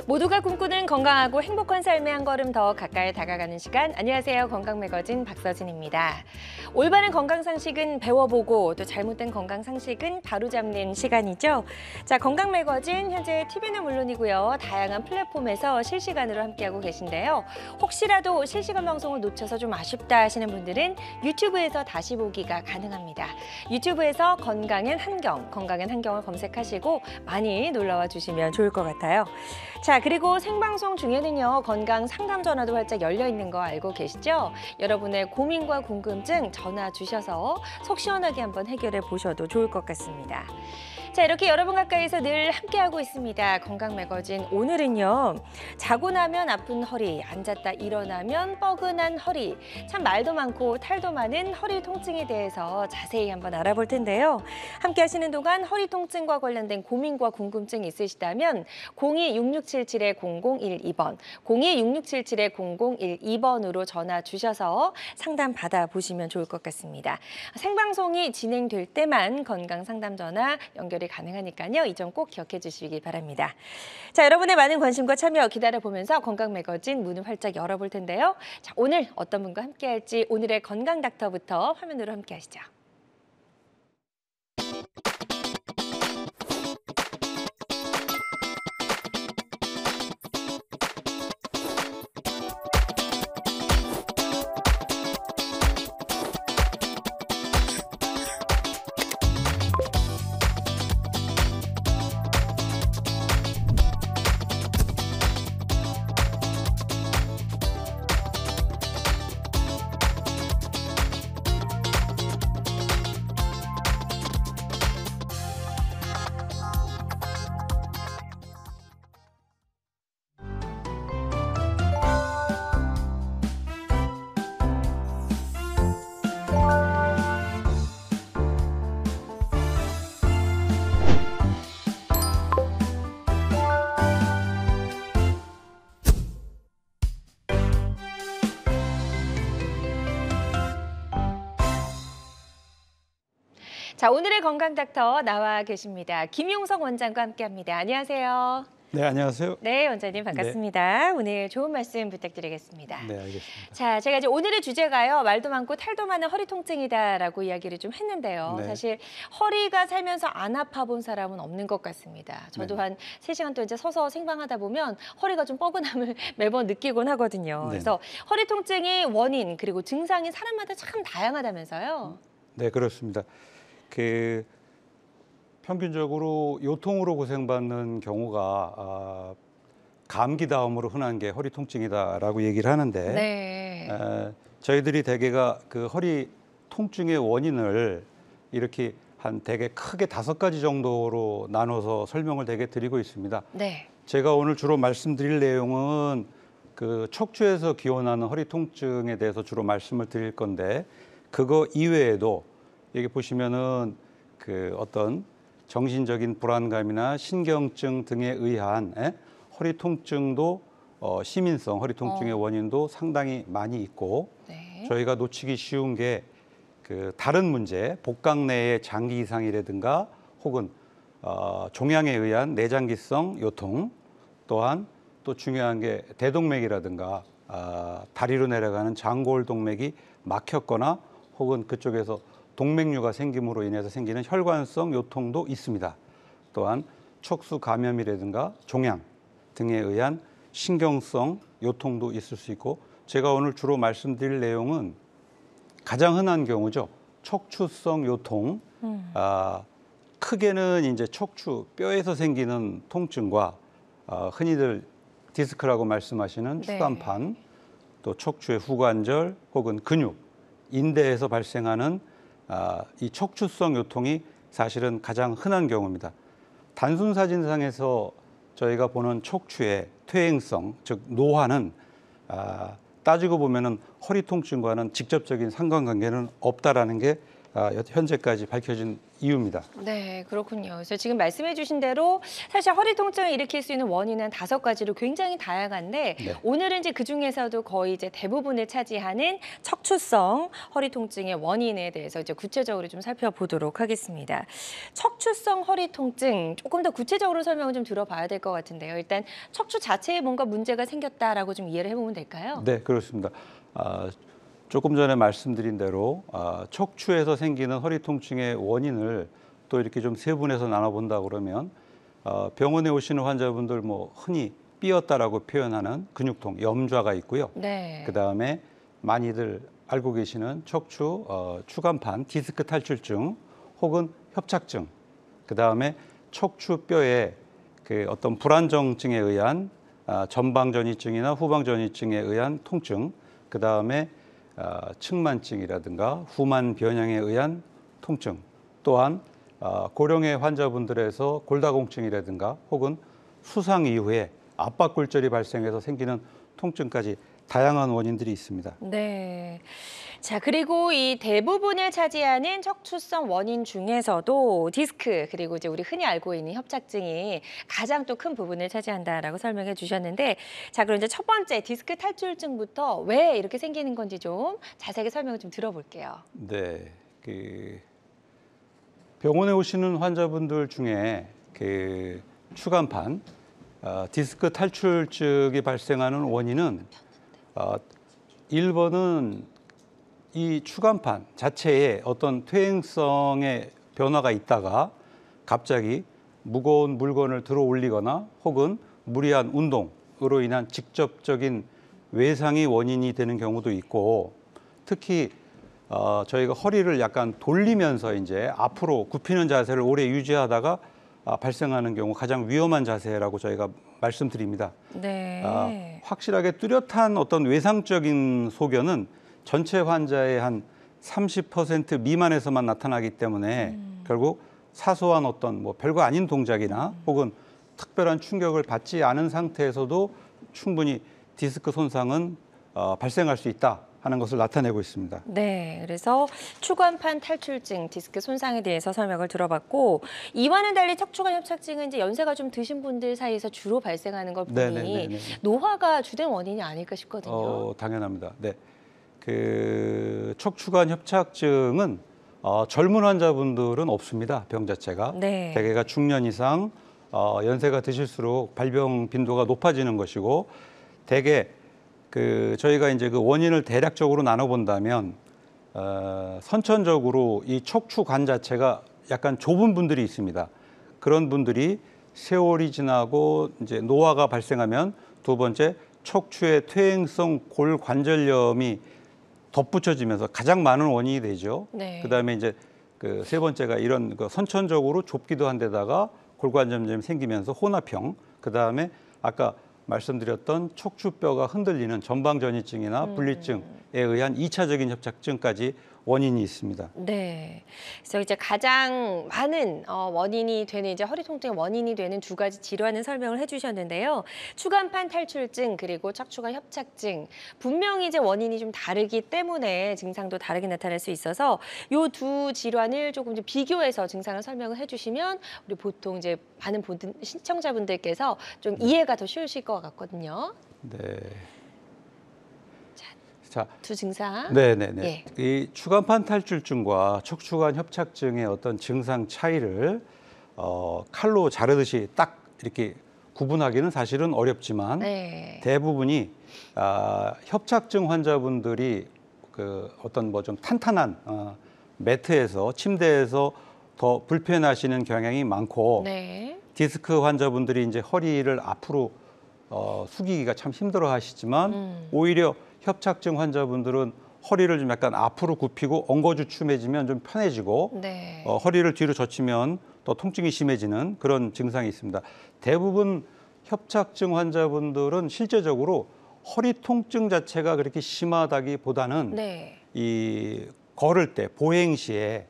모두가 꿈꾸는 건강하고 행복한 삶의 한 걸음 더 가까이 다가가는 시간. 안녕하세요. 건강매거진 박서진입니다. 올바른 건강 상식은 배워보고 또 잘못된 건강 상식은 바로잡는 시간이죠. 자, 건강매거진 현재 TV는 물론이고요. 다양한 플랫폼에서 실시간으로 함께하고 계신데요. 혹시라도 실시간 방송을 놓쳐서 좀 아쉽다 하시는 분들은 유튜브에서 다시 보기가 가능합니다. 유튜브에서 건강엔 한경, 건강엔 한경을 검색하시고 많이 놀러와 주시면 좋을 것 같아요. 자, 그리고 생방송 중에는요, 건강 상담 전화도 활짝 열려 있는 거 알고 계시죠? 여러분의 고민과 궁금증 전화 주셔서 속 시원하게 한번 해결해 보셔도 좋을 것 같습니다. 자, 이렇게 여러분 가까이서 늘 함께하고 있습니다. 건강매거진 오늘은요, 자고 나면 아픈 허리, 앉았다 일어나면 뻐근한 허리, 참 말도 많고 탈도 많은 허리 통증에 대해서 자세히 한번 알아볼 텐데요. 함께 하시는 동안 허리 통증과 관련된 고민과 궁금증이 있으시다면 02-6677-0012번, 02-6677-0012번으로 전화 주셔서 상담 받아보시면 좋을 것 같습니다. 생방송이 진행될 때만 건강 상담 전화 연결이 가능하니까요. 이 점 꼭 기억해 주시기 바랍니다. 자, 여러분의 많은 관심과 참여 기다려보면서 건강매거진 문을 활짝 열어볼 텐데요. 자, 오늘 어떤 분과 함께할지 오늘의 건강 닥터부터 화면으로 함께 하시죠. 자, 오늘의 건강 닥터 나와 계십니다. 김용석 원장과 함께합니다. 안녕하세요. 네, 안녕하세요. 네, 원장님 반갑습니다. 네. 오늘 좋은 말씀 부탁드리겠습니다. 네, 알겠습니다. 자, 제가 이제 오늘의 주제가요, 말도 많고 탈도 많은 허리 통증이다라고 이야기를 좀 했는데요. 네. 사실 허리가 살면서 안 아파 본 사람은 없는 것 같습니다. 저도 네. 한 3시간 또 이제 서서 생방하다 보면 허리가 좀 뻐근함을 매번 느끼곤 하거든요. 네. 그래서 허리 통증의 원인 그리고 증상이 사람마다 참 다양하다면서요. 네, 그렇습니다. 평균적으로 요통으로 고생받는 경우가 감기 다음으로 흔한 게 허리 통증이다라고 얘기를 하는데, 네. 저희들이 대개가 그 허리 통증의 원인을 이렇게 한 대개 크게 5가지 정도로 나눠서 설명을 대개 드리고 있습니다. 네. 제가 오늘 주로 말씀드릴 내용은 그 척추에서 기원하는 허리 통증에 대해서 주로 말씀을 드릴 건데, 그거 이외에도 여기 보시면은 그 어떤 정신적인 불안감이나 신경증 등에 의한 허리 통증도 시민성 허리 통증의 원인도 상당히 많이 있고, 네. 저희가 놓치기 쉬운 게 그 다른 문제, 복강 내의 장기 이상이라든가 혹은 종양에 의한 내장기성 요통, 또한 또 중요한 게 대동맥이라든가 다리로 내려가는 장골 동맥이 막혔거나 혹은 그쪽에서 동맥류가 생김으로 인해서 생기는 혈관성 요통도 있습니다. 또한 척수 감염이라든가 종양 등에 의한 신경성 요통도 있을 수 있고, 제가 오늘 주로 말씀드릴 내용은 가장 흔한 경우죠. 척추성 요통. 크게는 이제 척추 뼈에서 생기는 통증과 흔히들 디스크라고 말씀하시는 추간판, 또 척추의 후관절 혹은 근육, 인대에서 발생하는 이 척추성 요통이 사실은 가장 흔한 경우입니다. 단순 사진상에서 저희가 보는 척추의 퇴행성, 즉 노화는 따지고 보면은 허리 통증과는 직접적인 상관관계는 없다라는 게 현재까지 밝혀진 이유입니다. 네, 그렇군요. 그래서 지금 말씀해 주신 대로 사실 허리 통증을 일으킬 수 있는 원인은 5가지로 굉장히 다양한데 네. 오늘은 이제 그중에서도 거의 이제 대부분을 차지하는 척추성 허리 통증의 원인에 대해서 이제 구체적으로 좀 살펴보도록 하겠습니다. 척추성 허리 통증 조금 더 구체적으로 설명을 좀 들어봐야 될 것 같은데요. 일단 척추 자체에 뭔가 문제가 생겼다라고 좀 이해를 해보면 될까요? 네, 그렇습니다. 조금 전에 말씀드린 대로 척추에서 생기는 허리 통증의 원인을 또 이렇게 좀 세분해서 나눠본다 그러면 병원에 오시는 환자분들 뭐 흔히 삐었다라고 표현하는 근육통, 염좌가 있고요. 네. 그다음에 많이들 알고 계시는 척추 추간판 디스크 탈출증 혹은 협착증, 그다음에 척추뼈에 그 어떤 불안정증에 의한 전방전이증이나 후방전이증에 의한 통증, 그다음에 측만증이라든가 후만 변형에 의한 통증, 또한 고령의 환자분들에서 골다공증이라든가 혹은 수상 이후에 압박골절이 발생해서 생기는 통증까지 다양한 원인들이 있습니다. 네. 자, 그리고 이 대부분을 차지하는 척추성 원인 중에서도 디스크 그리고 이제 우리 흔히 알고 있는 협착증이 가장 또 큰 부분을 차지한다라고 설명해 주셨는데 자, 그럼 이제 첫 번째 디스크 탈출증부터 왜 이렇게 생기는 건지 좀 자세하게 설명을 좀 들어볼게요. 네, 그 병원에 오시는 환자분들 중에 그 추간판 디스크 탈출증이 발생하는 원인은 1번은 이 추간판 자체에 어떤 퇴행성의 변화가 있다가 갑자기 무거운 물건을 들어 올리거나 혹은 무리한 운동으로 인한 직접적인 외상이 원인이 되는 경우도 있고, 특히 저희가 허리를 약간 돌리면서 이제 앞으로 굽히는 자세를 오래 유지하다가 발생하는 경우 가장 위험한 자세라고 저희가 말씀드립니다. 네. 확실하게 뚜렷한 어떤 외상적인 소견은 전체 환자의 한 30% 미만에서만 나타나기 때문에 결국 사소한 어떤 뭐 별거 아닌 동작이나 혹은 특별한 충격을 받지 않은 상태에서도 충분히 디스크 손상은 발생할 수 있다 하는 것을 나타내고 있습니다. 네, 그래서 추간판 탈출증, 디스크 손상에 대해서 설명을 들어봤고 이와는 달리 척추관 협착증은 이제 연세가 좀 드신 분들 사이에서 주로 발생하는 걸 보니 네네네네. 노화가 주된 원인이 아닐까 싶거든요. 당연합니다. 네, 그 척추관 협착증은 젊은 환자분들은 없습니다. 병 자체가 네. 대개가 중년 이상 연세가 드실수록 발병 빈도가 높아지는 것이고, 대개 그 저희가 이제 그 원인을 대략적으로 나눠본다면 선천적으로 이 척추관 자체가 약간 좁은 분들이 있습니다. 그런 분들이 세월이 지나고 이제 노화가 발생하면 두 번째 척추의 퇴행성 골관절염이 덧붙여지면서 가장 많은 원인이 되죠. 네. 그다음에 이제 그 세 번째가 이런 그 선천적으로 좁기도 한 데다가 골관절염이 생기면서 혼합형, 그다음에 아까 말씀드렸던 척추뼈가 흔들리는 전방전이증이나 분리증에 의한 2차적인 협착증까지 원인이 있습니다. 네. 그래서 이제 가장 많은 원인이 되는 이제 허리 통증의 원인이 되는 2가지 질환을 설명을 해주셨는데요. 추간판 탈출증 그리고 척추관 협착증 분명히 이제 원인이 좀 다르기 때문에 증상도 다르게 나타날 수 있어서 이 2 질환을 조금 좀 비교해서 증상을 설명을 해주시면 우리 보통 이제 많은 시청자분들께서 좀 이해가 더 쉬우실 것 같거든요. 네. 자, 2 증상. 네네네. 예. 이 추간판 탈출증과 척추관 협착증의 어떤 증상 차이를 칼로 자르듯이 딱 이렇게 구분하기는 사실은 어렵지만 네. 대부분이 협착증 환자분들이 그 어떤 뭐 좀 탄탄한 매트에서 침대에서 더 불편하시는 경향이 많고, 네. 디스크 환자분들이 이제 허리를 앞으로 숙이기가 참 힘들어 하시지만 오히려 협착증 환자분들은 허리를 좀 약간 앞으로 굽히고 엉거주춤해지면 좀 편해지고 네. 허리를 뒤로 젖히면 더 통증이 심해지는 그런 증상이 있습니다. 대부분 협착증 환자분들은 실제적으로 허리 통증 자체가 그렇게 심하다기보다는 네. 이 걸을 때 보행 시에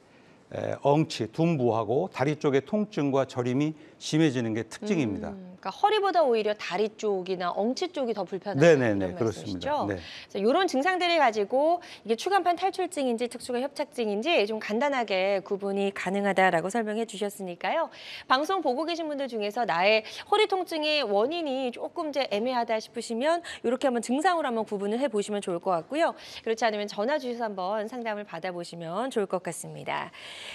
엉치, 둔부하고 다리 쪽의 통증과 저림이 심해지는 게 특징입니다. 그러니까 허리보다 오히려 다리 쪽이나 엉치 쪽이 더 불편하다 네네네, 이런 그렇습니다. 말씀이시죠? 네. 이런 증상들을 가지고 이게 추간판 탈출증인지 특수관 협착증인지 좀 간단하게 구분이 가능하다라고 설명해 주셨으니까요. 방송 보고 계신 분들 중에서 나의 허리 통증의 원인이 조금 이제 애매하다 싶으시면 이렇게 한번 증상으로 한번 구분을 해보시면 좋을 것 같고요. 그렇지 않으면 전화 주셔서 한번 상담을 받아보시면 좋을 것 같습니다.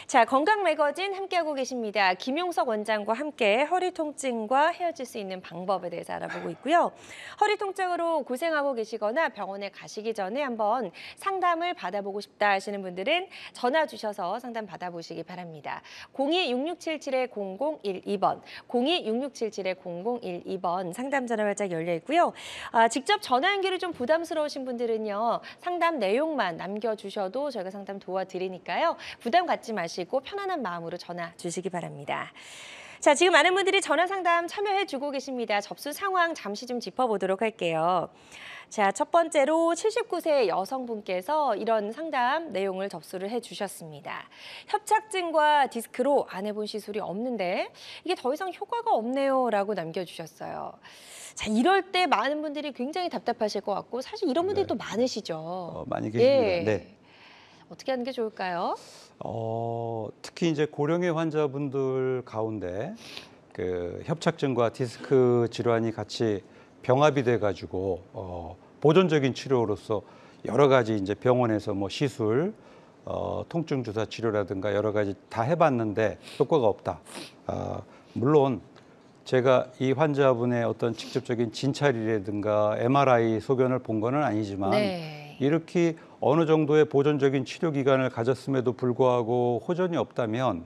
자, 건강 매거진 함께하고 계십니다. 김용석 원장과 함께 허리 통증과 헤어질 수 있는 방법에 대해서 알아보고 있고요. 허리 통증으로 고생하고 계시거나 병원에 가시기 전에 한번 상담을 받아보고 싶다 하시는 분들은 전화 주셔서 상담 받아보시기 바랍니다. 02-6677-0012번, 02-6677-0012번 상담 전화 활짝 열려 있고요. 직접 전화 연결이 좀 부담스러우신 분들은요. 상담 내용만 남겨주셔도 저희가 상담 도와드리니까요. 부담 갖지 마시고 편안한 마음으로 전화 주시기 바랍니다. 자, 지금 많은 분들이 전화 상담 참여해주고 계십니다. 접수 상황 잠시 좀 짚어보도록 할게요. 자, 첫 번째로 79세 여성분께서 이런 상담 내용을 접수를 해주셨습니다. 협착증과 디스크로 안 해본 시술이 없는데 이게 더 이상 효과가 없네요 라고 남겨주셨어요. 자, 이럴 때 많은 분들이 굉장히 답답하실 것 같고 사실 이런 분들이 또 많으시죠. 많이 계십니다. 예. 네. 어떻게 하는 게 좋을까요? 특히 이제 고령의 환자분들 가운데 그 협착증과 디스크 질환이 같이 병합이 돼가지고 보존적인 치료로서 여러 가지 이제 병원에서 뭐 시술, 통증 주사 치료라든가 여러 가지 다 해봤는데 효과가 없다. 물론 제가 이 환자분의 어떤 직접적인 진찰이라든가 MRI 소견을 본 거는 아니지만 네. 이렇게 어느 정도의 보존적인 치료 기간을 가졌음에도 불구하고 호전이 없다면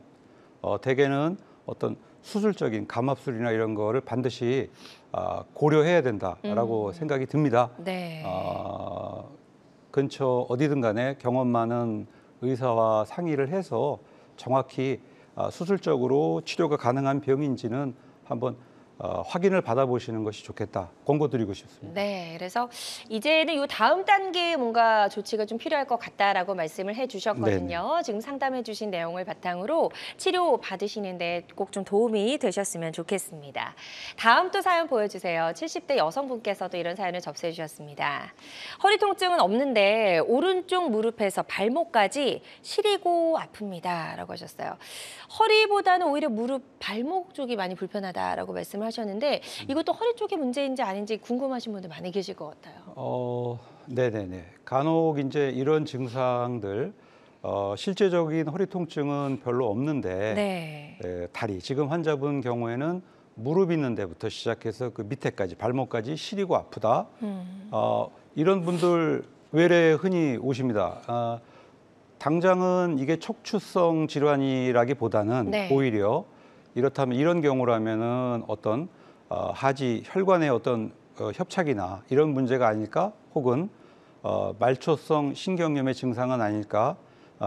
대개는 어떤 수술적인 감압술이나 이런 거를 반드시 고려해야 된다라고 생각이 듭니다. 네. 근처 어디든 간에 경험 많은 의사와 상의를 해서 정확히 수술적으로 치료가 가능한 병인지는 한번 확인을 받아보시는 것이 좋겠다. 권고드리고 싶습니다. 네, 그래서 이제는 이 다음 단계에 뭔가 조치가 좀 필요할 것 같다라고 말씀을 해주셨거든요. 네네. 지금 상담해주신 내용을 바탕으로 치료 받으시는데 꼭 좀 도움이 되셨으면 좋겠습니다. 다음 또 사연 보여주세요. 70대 여성분께서도 이런 사연을 접수해 주셨습니다. 허리 통증은 없는데 오른쪽 무릎에서 발목까지 시리고 아픕니다라고 하셨어요. 허리보다는 오히려 무릎, 발목 쪽이 많이 불편하다라고 말씀을 하셨는데 이것도 허리 쪽의 문제인지 아닌지 궁금하신 분들 많이 계실 것 같아요. 네네네. 간혹 이제 이런 증상들 실제적인 허리 통증은 별로 없는데 네. 다리 지금 환자분 경우에는 무릎 있는 데부터 시작해서 그 밑에까지 발목까지 시리고 아프다. 이런 분들 외래 흔히 오십니다. 당장은 이게 척추성 질환이라기보다는 네. 오히려 이렇다면 이런 경우라면은 어떤 하지 혈관의 어떤 협착이나 이런 문제가 아닐까 혹은 말초성 신경염의 증상은 아닐까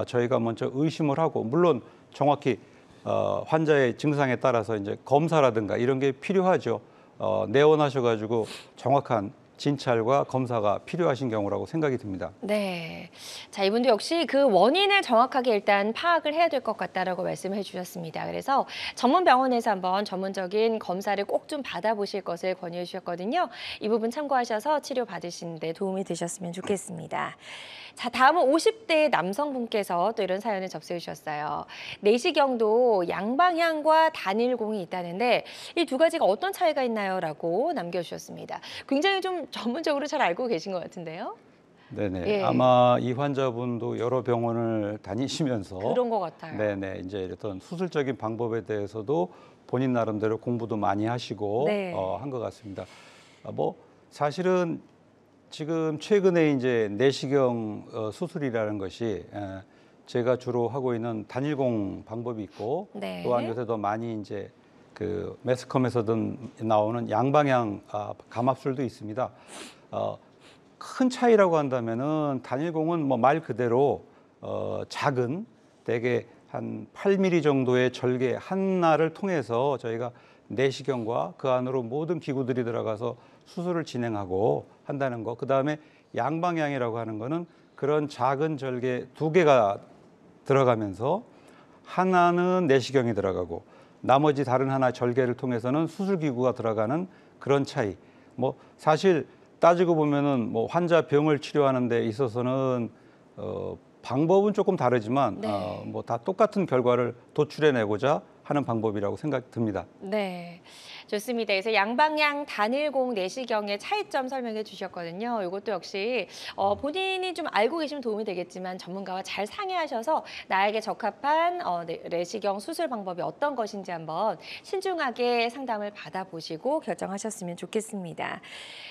저희가 먼저 의심을 하고 물론 정확히 환자의 증상에 따라서 이제 검사라든가 이런 게 필요하죠. 내원하셔가지고 정확한 진찰과 검사가 필요하신 경우라고 생각이 듭니다. 네. 자, 이분도 역시 그 원인을 정확하게 일단 파악을 해야 될 것 같다라고 말씀해 주셨습니다. 그래서 전문 병원에서 한번 전문적인 검사를 꼭 좀 받아보실 것을 권유해 주셨거든요. 이 부분 참고하셔서 치료 받으시는데 도움이 되셨으면 좋겠습니다. 자, 다음은 50대 남성분께서 또 이런 사연을 접수해 주셨어요. 내시경도 양방향과 단일공이 있다는데 이 두 가지가 어떤 차이가 있나요? 라고 남겨주셨습니다. 굉장히 좀 전문적으로 잘 알고 계신 것 같은데요. 네네. 예. 아마 이 환자분도 여러 병원을 다니시면서 그런 것 같아요. 네네. 이제 어떤 수술적인 방법에 대해서도 본인 나름대로 공부도 많이 하시고 네. 한 것 같습니다. 뭐 사실은 지금 최근에 이제 내시경 수술이라는 것이 제가 주로 하고 있는 단일공 방법이 있고 네. 또한 요새도 많이 이제 그 매스컴에서든 나오는 양방향 감압술도 있습니다. 큰 차이라고 한다면은 단일공은 뭐 말 그대로 작은 대개 한 8mm 정도의 절개 하나를 통해서 저희가 내시경과 그 안으로 모든 기구들이 들어가서 수술을 진행하고 한다는 거. 그다음에 양방향이라고 하는 거는 그런 작은 절개 두 개가 들어가면서 하나는 내시경이 들어가고 나머지 다른 하나 절개를 통해서는 수술기구가 들어가는 그런 차이. 뭐 사실 따지고 보면은 뭐 환자 병을 치료하는 데 있어서는 방법은 조금 다르지만 네. 뭐 다 똑같은 결과를 도출해내고자 하는 방법이라고 생각이 듭니다. 네, 좋습니다. 그래서 양방향 단일공 내시경의 차이점 설명해 주셨거든요. 이것도 역시 본인이 좀 알고 계시면 도움이 되겠지만 전문가와 잘 상의하셔서 나에게 적합한 내시경 수술 방법이 어떤 것인지 한번 신중하게 상담을 받아보시고 결정하셨으면 좋겠습니다.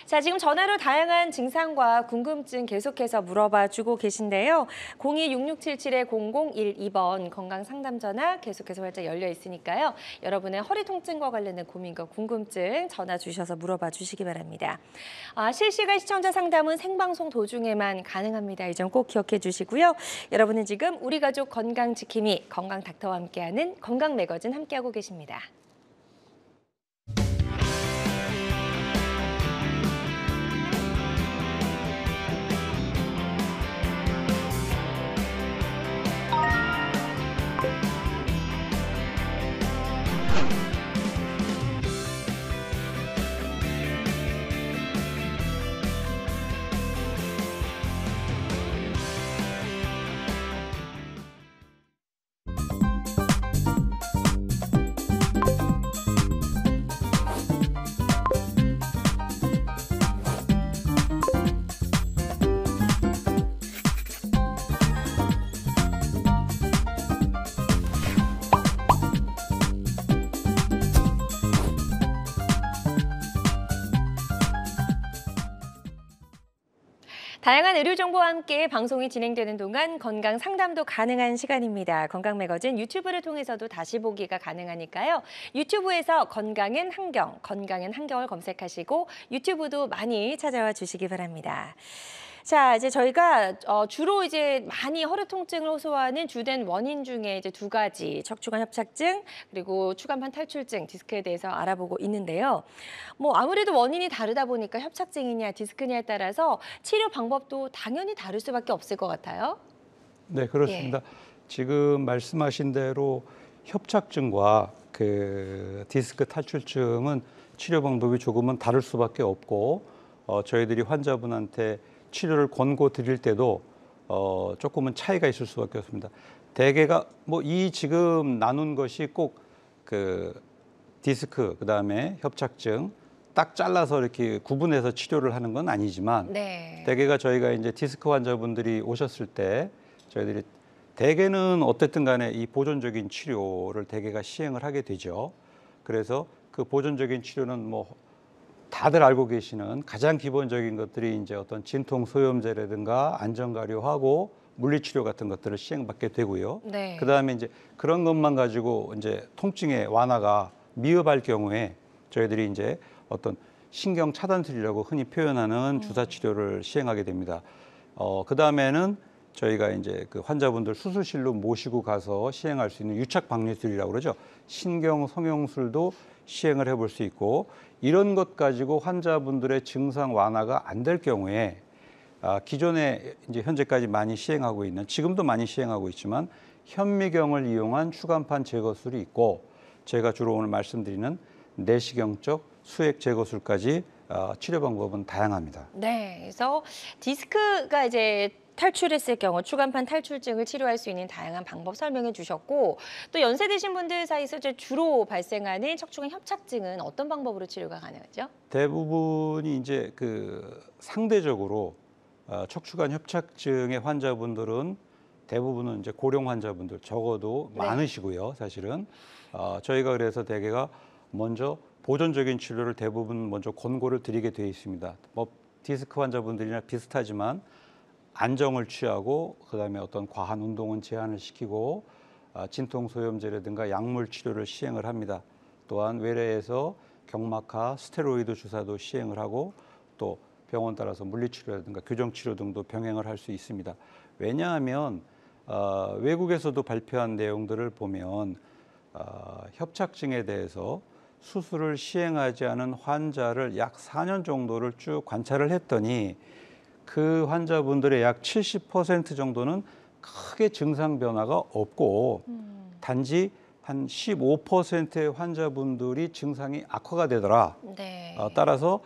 자, 지금 전화로 다양한 증상과 궁금증 계속해서 물어봐 주고 계신데요. 02-6677-0012번 건강상담 전화 계속해서 활짝 열려 있습니다. 니까요. 여러분의 허리 통증과 관련된 고민과 궁금증 전화 주셔서 물어봐 주시기 바랍니다. 실시간 시청자 상담은 생방송 도중에만 가능합니다. 이 점 꼭 기억해 주시고요. 여러분은 지금 우리 가족 건강 지킴이 건강 닥터와 함께하는 건강 매거진 함께하고 계십니다. 다양한 의료 정보와 함께 방송이 진행되는 동안 건강 상담도 가능한 시간입니다. 건강 매거진 유튜브를 통해서도 다시 보기가 가능하니까요. 유튜브에서 건강은 한경을 검색하시고 유튜브도 많이 찾아와 주시기 바랍니다. 자, 이제 저희가 주로 이제 많이 허리 통증을 호소하는 주된 원인 중에 이제 두 가지, 척추관 협착증 그리고 추간판 탈출증, 디스크에 대해서 알아보고 있는데요. 뭐 아무래도 원인이 다르다 보니까 협착증이냐 디스크냐에 따라서 치료 방법도 당연히 다를 수밖에 없을 것 같아요. 네, 그렇습니다. 지금 말씀하신 대로 협착증과 그 디스크 탈출증은 치료 방법이 조금은 다를 수밖에 없고 저희들이 환자분한테 치료를 권고 드릴 때도 조금은 차이가 있을 수밖에 없습니다. 대개가 뭐 이 지금 나눈 것이 꼭 그 디스크 그다음에 협착증 딱 잘라서 이렇게 구분해서 치료를 하는 건 아니지만 대개가 저희가 이제 디스크 환자분들이 오셨을 때 저희들이 대개는 어쨌든 간에 이 보존적인 치료를 대개가 시행을 하게 되죠. 그래서 그 보존적인 치료는 뭐 다들 알고 계시는 가장 기본적인 것들이 이제 어떤 진통 소염제라든가 안정가료하고 물리치료 같은 것들을 시행받게 되고요. 그다음에 이제 그런 것만 가지고 이제 통증의 완화가 미흡할 경우에 저희들이 이제 어떤 신경 차단술이라고 흔히 표현하는 주사 치료를 시행하게 됩니다. 그다음에는 저희가 이제 그 환자분들 수술실로 모시고 가서 시행할 수 있는 유착 박리술이라고 그러죠. 신경 성형술도 시행을 해볼 수 있고 이런 것 가지고 환자분들의 증상 완화가 안 될 경우에 기존에 이제 현재까지 많이 시행하고 있는 지금도 많이 시행하고 있지만 현미경을 이용한 추간판 제거술이 있고 제가 주로 오늘 말씀드리는 내시경적 수액 제거술까지 치료 방법은 다양합니다. 네, 그래서 디스크가 이제 탈출했을 경우 추간판 탈출증을 치료할 수 있는 다양한 방법 설명해 주셨고 또 연세 드신 분들 사이에서 주로 발생하는 척추관 협착증은 어떤 방법으로 치료가 가능하죠? 대부분이 이제 그 상대적으로 척추관 협착증의 환자분들은 대부분은 이제 고령 환자분들 적어도 많으시고요. 사실은 저희가 그래서 대개가 먼저 보존적인 치료를 대부분 먼저 권고를 드리게 되어 있습니다. 뭐 디스크 환자분들이나 비슷하지만 안정을 취하고 그다음에 어떤 과한 운동은 제한을 시키고 진통소염제라든가 약물 치료를 시행을 합니다. 또한 외래에서 경막하 스테로이드 주사도 시행을 하고 또 병원 따라서 물리치료라든가 교정치료 등도 병행을 할 수 있습니다. 왜냐하면 외국에서도 발표한 내용들을 보면 협착증에 대해서 수술을 시행하지 않은 환자를 약 4년 정도를 쭉 관찰을 했더니 그 환자분들의 약 70% 정도는 크게 증상 변화가 없고 단지 한 15%의 환자분들이 증상이 악화가 되더라. 네. 따라서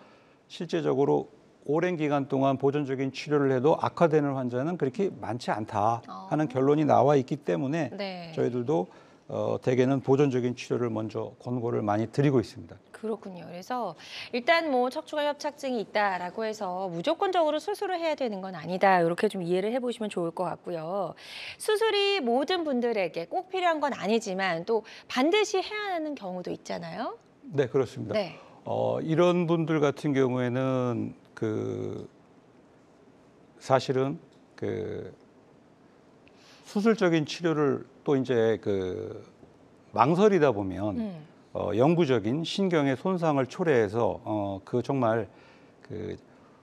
실제적으로 오랜 기간 동안 보존적인 치료를 해도 악화되는 환자는 그렇게 많지 않다 하는 결론이 나와 있기 때문에 네. 저희들도 대개는 보존적인 치료를 먼저 권고를 많이 드리고 있습니다. 그렇군요. 그래서 일단 뭐 척추관 협착증이 있다라고 해서 무조건적으로 수술을 해야 되는 건 아니다. 이렇게 좀 이해를 해보시면 좋을 것 같고요. 수술이 모든 분들에게 꼭 필요한 건 아니지만 또 반드시 해야 하는 경우도 있잖아요. 네, 그렇습니다. 네. 이런 분들 같은 경우에는 사실은 수술적인 치료를 또 이제 망설이다 보면 영구적인 신경의 손상을 초래해서 정말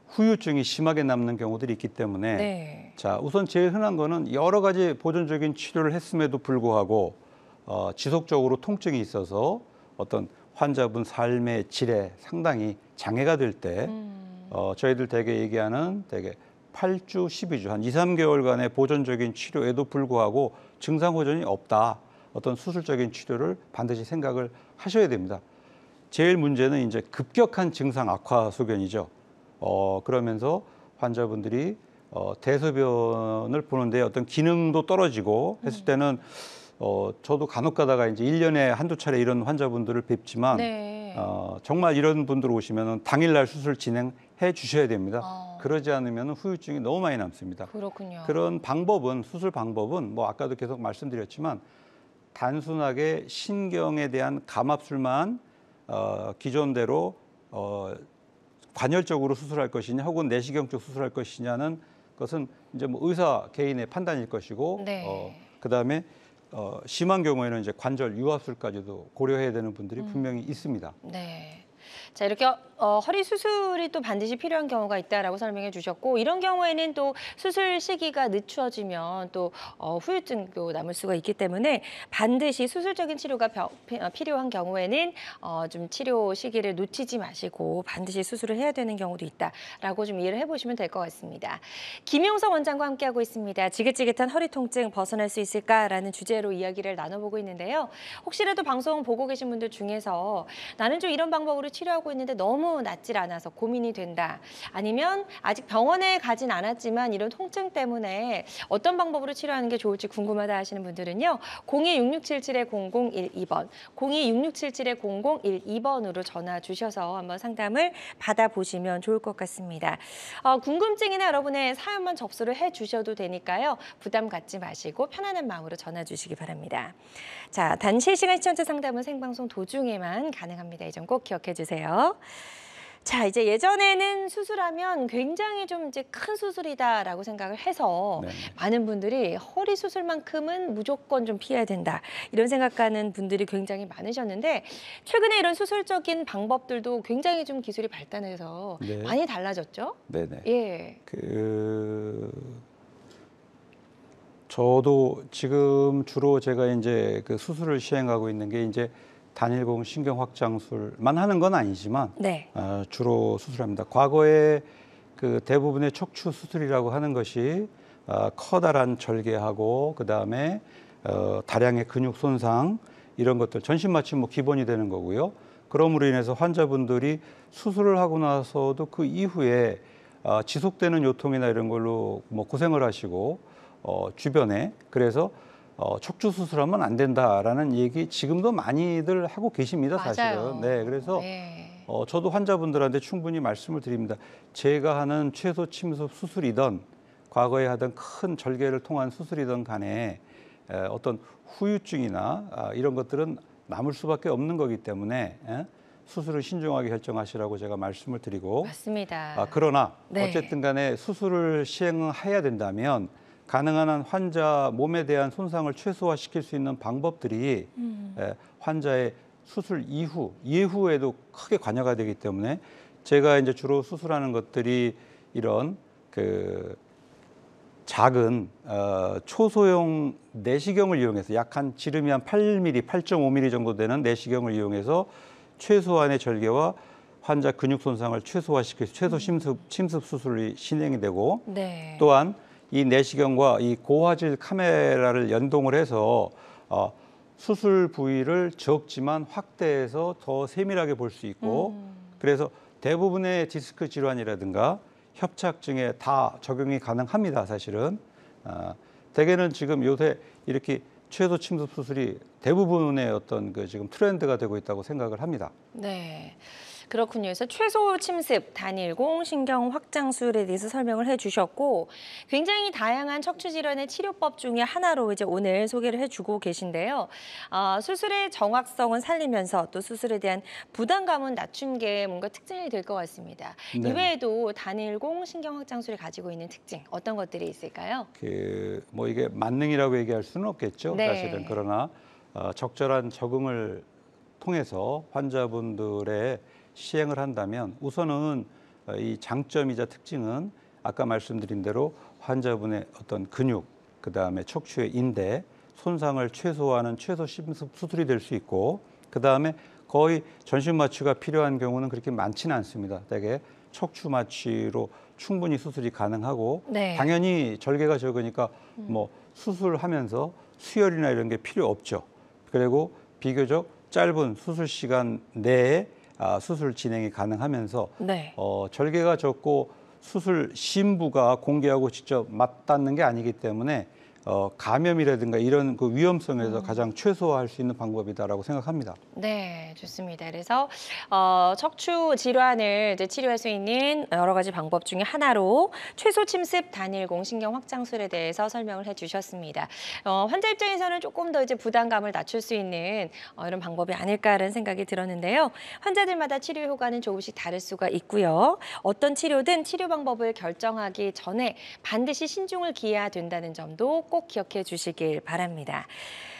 후유증이 심하게 남는 경우들이 있기 때문에 네. 자, 우선 제일 흔한 거는 여러 가지 보존적인 치료를 했음에도 불구하고 지속적으로 통증이 있어서 어떤 환자분 삶의 질에 상당히 장애가 될 때 저희들 대개 얘기하는 8주, 12주, 한 2, 3개월간의 보존적인 치료에도 불구하고 증상 호전이 없다. 어떤 수술적인 치료를 반드시 생각을 하셔야 됩니다. 제일 문제는 이제 급격한 증상 악화 소견이죠. 그러면서 환자분들이 대소변을 보는데 어떤 기능도 떨어지고 했을 때는 저도 간혹 가다가 이제 1년에 한두 차례 이런 환자분들을 뵙지만 네. 정말 이런 분들 오시면 당일날 수술 진행해 주셔야 됩니다. 그러지 않으면 후유증이 너무 많이 남습니다. 그렇군요. 그런 방법은 수술 방법은 뭐 아까도 계속 말씀드렸지만 단순하게 신경에 대한 감압술만 기존대로 관열적으로 수술할 것이냐 혹은 내시경 쪽 수술할 것이냐는 것은 이제 뭐 의사 개인의 판단일 것이고 네. 그다음에 심한 경우에는 이제 관절 유압술까지도 고려해야 되는 분들이 분명히 있습니다. 네. 자, 이렇게 허리 수술이 또 반드시 필요한 경우가 있다라고 설명해 주셨고, 이런 경우에는 또 수술 시기가 늦춰지면 또 후유증도 남을 수가 있기 때문에 반드시 수술적인 치료가 필요한 경우에는 좀 치료 시기를 놓치지 마시고 반드시 수술을 해야 되는 경우도 있다라고 좀 이해를 해보시면 될 것 같습니다. 김용석 원장과 함께하고 있습니다. 지긋지긋한 허리 통증 벗어날 수 있을까라는 주제로 이야기를 나눠보고 있는데요. 혹시라도 방송 보고 계신 분들 중에서 나는 좀 이런 방법으로 치료하고 있는데 너무 낫질 않아서 고민이 된다. 아니면 아직 병원에 가진 않았지만 이런 통증 때문에 어떤 방법으로 치료하는 게 좋을지 궁금하다 하시는 분들은요. 02-6677-0012번, 02-6677-0012번으로 전화 주셔서 한번 상담을 받아보시면 좋을 것 같습니다. 궁금증이나 여러분의 사연만 접수를 해주셔도 되니까요. 부담 갖지 마시고 편안한 마음으로 전화 주시기 바랍니다. 자, 단 실시간 시청자 상담은 생방송 도중에만 가능합니다. 이 점 꼭 기억해 주세요. 자, 이제 예전에는 수술하면 굉장히 좀 이제 큰 수술이다라고 생각을 해서 네. 많은 분들이 허리 수술만큼은 무조건 좀 피해야 된다 이런 생각하는 분들이 굉장히 많으셨는데 최근에 이런 수술적인 방법들도 굉장히 좀 기술이 발달해서 네. 많이 달라졌죠? 네네. 예. 저도 지금 주로 제가 이제 수술을 시행하고 있는 게 이제 단일공 신경확장술만 하는 건 아니지만 네. 주로 수술합니다. 과거에 대부분의 척추 수술이라고 하는 것이 커다란 절개하고 그다음에 다량의 근육 손상 이런 것들 전신 마취 뭐 기본이 되는 거고요. 그럼으로 인해서 환자분들이 수술을 하고 나서도 그 이후에 지속되는 요통이나 이런 걸로 뭐 고생을 하시고 주변에 그래서 척추 수술하면 안 된다라는 얘기 지금도 많이들 하고 계십니다. 맞아요. 사실은. 네, 그래서 네. 저도 환자분들한테 충분히 말씀을 드립니다. 제가 하는 최소 침습 수술이든 과거에 하던 큰 절개를 통한 수술이든 간에 어떤 후유증이나 이런 것들은 남을 수밖에 없는 거기 때문에 수술을 신중하게 결정하시라고 제가 말씀을 드리고 맞습니다. 그러나 네. 어쨌든 간에 수술을 시행해야 된다면 가능한 한 환자 몸에 대한 손상을 최소화시킬 수 있는 방법들이 환자의 수술 예후에도 크게 관여가 되기 때문에 제가 이제 주로 수술하는 것들이 이런 작은 초소형 내시경을 이용해서 약 한 지름이 한 8mm, 8.5mm 정도 되는 내시경을 이용해서 최소한의 절개와 환자 근육 손상을 최소화시킬 최소 침습 수술이 진행이 되고 네. 또한 이 내시경과 이 고화질 카메라를 연동을 해서 수술 부위를 적지만 확대해서 더 세밀하게 볼 수 있고 그래서 대부분의 디스크 질환이라든가 협착증에 다 적용이 가능합니다. 사실은 대개는 지금 요새 이렇게 최소 침습 수술이 대부분의 어떤 그 지금 트렌드가 되고 있다고 생각을 합니다. 네. 그렇군요. 그래서 최소 침습, 단일공, 신경 확장술에 대해서 설명을 해주셨고 굉장히 다양한 척추 질환의 치료법 중에 하나로 이제 오늘 소개를 해주고 계신데요. 수술의 정확성은 살리면서 또 수술에 대한 부담감은 낮춘 게 뭔가 특징이 될 것 같습니다. 네. 이외에도 단일공, 신경 확장술이 가지고 있는 특징 어떤 것들이 있을까요? 뭐 이게 만능이라고 얘기할 수는 없겠죠. 네. 사실은 그러나 적절한 적응을 통해서 환자분들의 시행을 한다면 우선은 이 장점이자 특징은 아까 말씀드린 대로 환자분의 어떤 근육, 그다음에 척추의 인대, 손상을 최소화하는 최소 심습 수술이 될 수 있고 그다음에 거의 전신 마취가 필요한 경우는 그렇게 많지는 않습니다. 대개 척추 마취로 충분히 수술이 가능하고 네. 당연히 절개가 적으니까 뭐 수술하면서 수혈이나 이런 게 필요 없죠. 그리고 비교적 짧은 수술 시간 내에 수술 진행이 가능하면서 네. 절개가 적고 수술 신부가 공개하고 직접 맞닿는 게 아니기 때문에 감염이라든가 이런 그 위험성에서 가장 최소화할 수 있는 방법이다라고 생각합니다. 네, 좋습니다. 그래서 척추 질환을 이제 치료할 수 있는 여러 가지 방법 중에 하나로 최소 침습 단일공 신경 확장술에 대해서 설명을 해주셨습니다. 환자 입장에서는 조금 더 이제 부담감을 낮출 수 있는 이런 방법이 아닐까라는 생각이 들었는데요. 환자들마다 치료 효과는 조금씩 다를 수가 있고요. 어떤 치료든 치료 방법을 결정하기 전에 반드시 신중을 기해야 된다는 점도 꼭 기억해 주시길 바랍니다.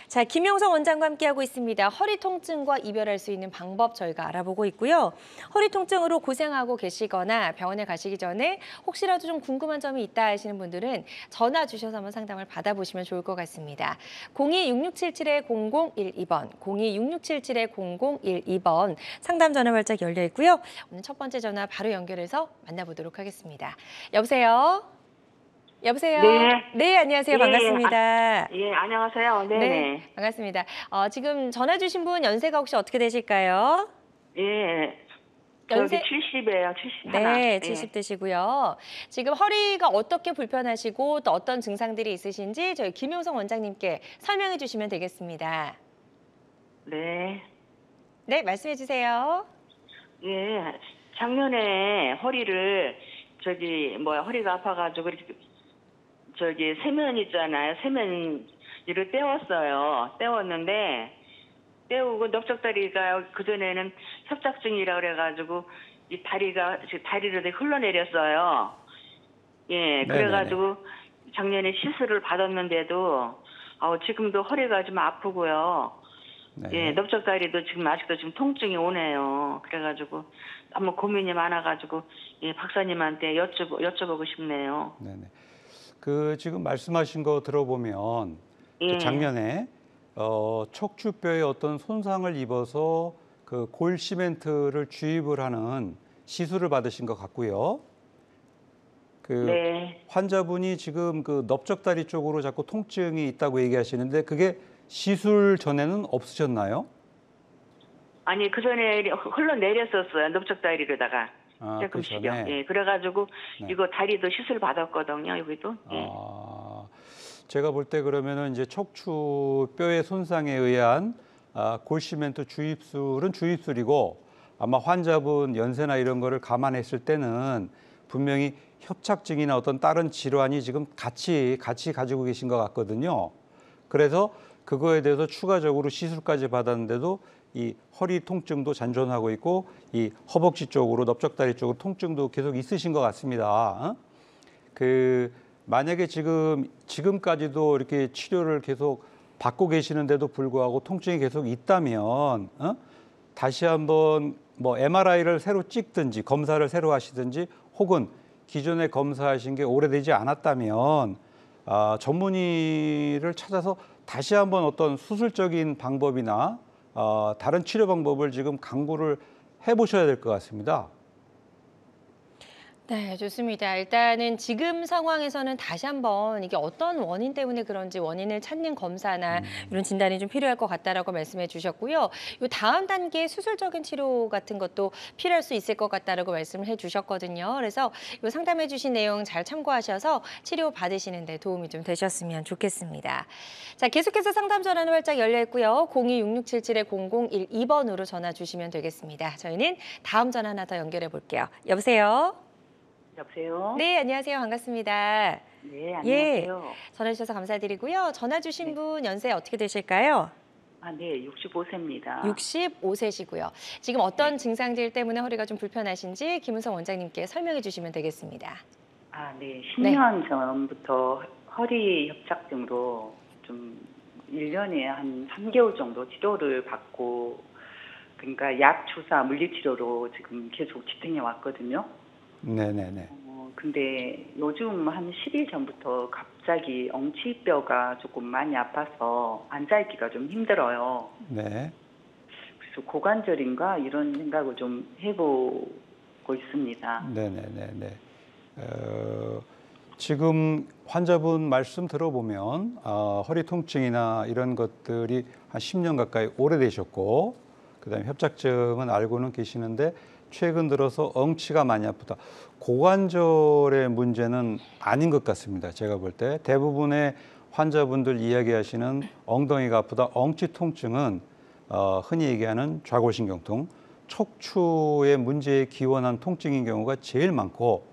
자, 김용성 원장과 함께하고 있습니다. 허리 통증과 이별할 수 있는 방법 저희가 알아보고 있고요. 허리 통증으로 고생하고 계시거나 병원에 가시기 전에 혹시라도 좀 궁금한 점이 있다 하시는 분들은 전화 주셔서 한번 상담을 받아보시면 좋을 것 같습니다. 02-6677-0012번, 02-6677-0012번 상담 전화 발작 열려 있고요. 오늘 첫 번째 전화 바로 연결해서 만나보도록 하겠습니다. 여보세요? 여보세요? 네. 네, 안녕하세요. 예, 반갑습니다. 예, 안녕하세요. 네. 네, 반갑습니다. 지금 전화 주신 분 연세가 혹시 어떻게 되실까요? 예. 연세- 저기 70이에요. 70 네, 하나. 예. 70 되시고요. 지금 허리가 어떻게 불편하시고 또 어떤 증상들이 있으신지 저희 김용성 원장님께 설명해 주시면 되겠습니다. 네. 네, 말씀해 주세요. 예. 작년에 허리를 허리가 아파가지고 이렇게 세면 있잖아요. 세면을 떼었어요. 떼었는데 떼우고 넓적다리가 그전에는 협착증이라 그래가지고 이 다리로 되게 흘러내렸어요. 예, 그래가지고 작년에 시술을 받았는데도 지금도 허리가 좀 아프고요. 네. 예, 넓적다리도 지금 아직도 통증이 오네요. 그래가지고 너무 고민이 많아가지고 예, 박사님한테 여쭤보고 싶네요. 네네. 그 지금 말씀하신 거 들어보면 예. 작년에 척추뼈에 어떤 손상을 입어서 그 골 시멘트를 주입을 하는 시술을 받으신 것 같고요. 네. 환자분이 지금 그 넓적다리 쪽으로 자꾸 통증이 있다고 얘기하시는데 그게 시술 전에는 없으셨나요? 아니 그전에 흘러내렸었어요. 넓적다리로다가 그 조금씩요. 전에. 예, 그래가지고 네. 이거 다리도 시술 받았거든요. 여기도. 예. 제가 볼 때 그러면은 이제 척추뼈의 손상에 의한 골시멘트 주입술은 주입술이고 아마 환자분 연세나 이런 거를 감안했을 때는 분명히 협착증이나 어떤 다른 질환이 지금 같이 가지고 계신 것 같거든요. 그래서 그거에 대해서 추가적으로 시술까지 받았는데도 이 허리 통증도 잔존하고 있고 이 허벅지 쪽으로 넓적다리 쪽으로 통증도 계속 있으신 것 같습니다. 만약에 지금까지도 이렇게 치료를 계속 받고 계시는데도 불구하고 통증이 계속 있다면 다시 한번 뭐 MRI를 새로 찍든지 검사를 새로 하시든지 혹은 기존에 검사하신 게 오래되지 않았다면 전문의를 찾아서 다시 한번 어떤 수술적인 방법이나 다른 치료 방법을 지금 강구를 해보셔야 될 것 같습니다. 네, 좋습니다. 일단은 지금 상황에서는 다시 한번 이게 어떤 원인 때문에 그런지 원인을 찾는 검사나 이런 진단이 좀 필요할 것 같다라고 말씀해 주셨고요. 요 다음 단계 수술적인 치료 같은 것도 필요할 수 있을 것 같다라고 말씀을 해 주셨거든요. 그래서 요 상담해 주신 내용 잘 참고하셔서 치료 받으시는 데 도움이 좀 되셨으면 좋겠습니다. 자, 계속해서 상담 전화는 활짝 열려 있고요. 026677-0012번으로 전화 주시면 되겠습니다. 저희는 다음 전화 하나 더 연결해 볼게요. 여보세요? 여보세요? 네, 안녕하세요. 반갑습니다. 네, 안녕하세요. 전화 주셔서 감사드리고요. 전화 주신 분 연세 어떻게 되실까요? 아, 네, 65세입니다. 65세시고요. 지금 어떤 증상들 때문에 허리가 좀 불편하신지 김은성 원장님께 설명해 주시면 되겠습니다. 아, 네, 10년 전부터 허리 협착증으로 좀 1년에 한 3개월 정도 치료를 받고, 그러니까 약 주사 물리치료로 지금 계속 지탱해 왔거든요. 네네네. 근데 요즘 한 10일 전부터 갑자기 엉치뼈가 조금 많이 아파서 앉아있기가 좀 힘들어요. 네. 그래서 고관절인가 이런 생각을 좀 해보고 있습니다. 네네네네. 지금 환자분 말씀 들어보면 허리 통증이나 이런 것들이 한 10년 가까이 오래되셨고, 그다음에 협착증은 알고는 계시는데 최근 들어서 엉치가 많이 아프다. 고관절의 문제는 아닌 것 같습니다. 제가 볼 때 대부분의 환자분들 이야기하시는 엉덩이가 아프다, 엉치 통증은 흔히 얘기하는 좌골신경통, 척추의 문제에 기원한 통증인 경우가 제일 많고,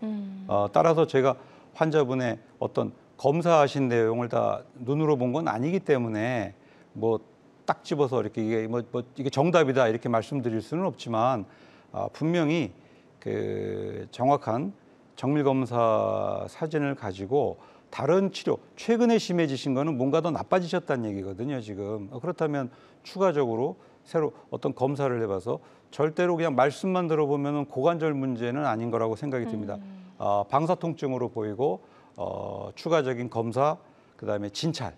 따라서 제가 환자분의 어떤 검사하신 내용을 다 눈으로 본 건 아니기 때문에 뭐 딱 집어서 이렇게 이게 이게 정답이다 이렇게 말씀드릴 수는 없지만, 분명히 그 정확한 정밀 검사 사진을 가지고 다른 치료, 최근에 심해지신 거는 뭔가 더 나빠지셨다는 얘기거든요, 지금. 그렇다면 추가적으로 새로 어떤 검사를 해봐서 절대로 그냥 말씀만 들어보면 고관절 문제는 아닌 거라고 생각이 듭니다. 방사통증으로 보이고 추가적인 검사, 그다음에 진찰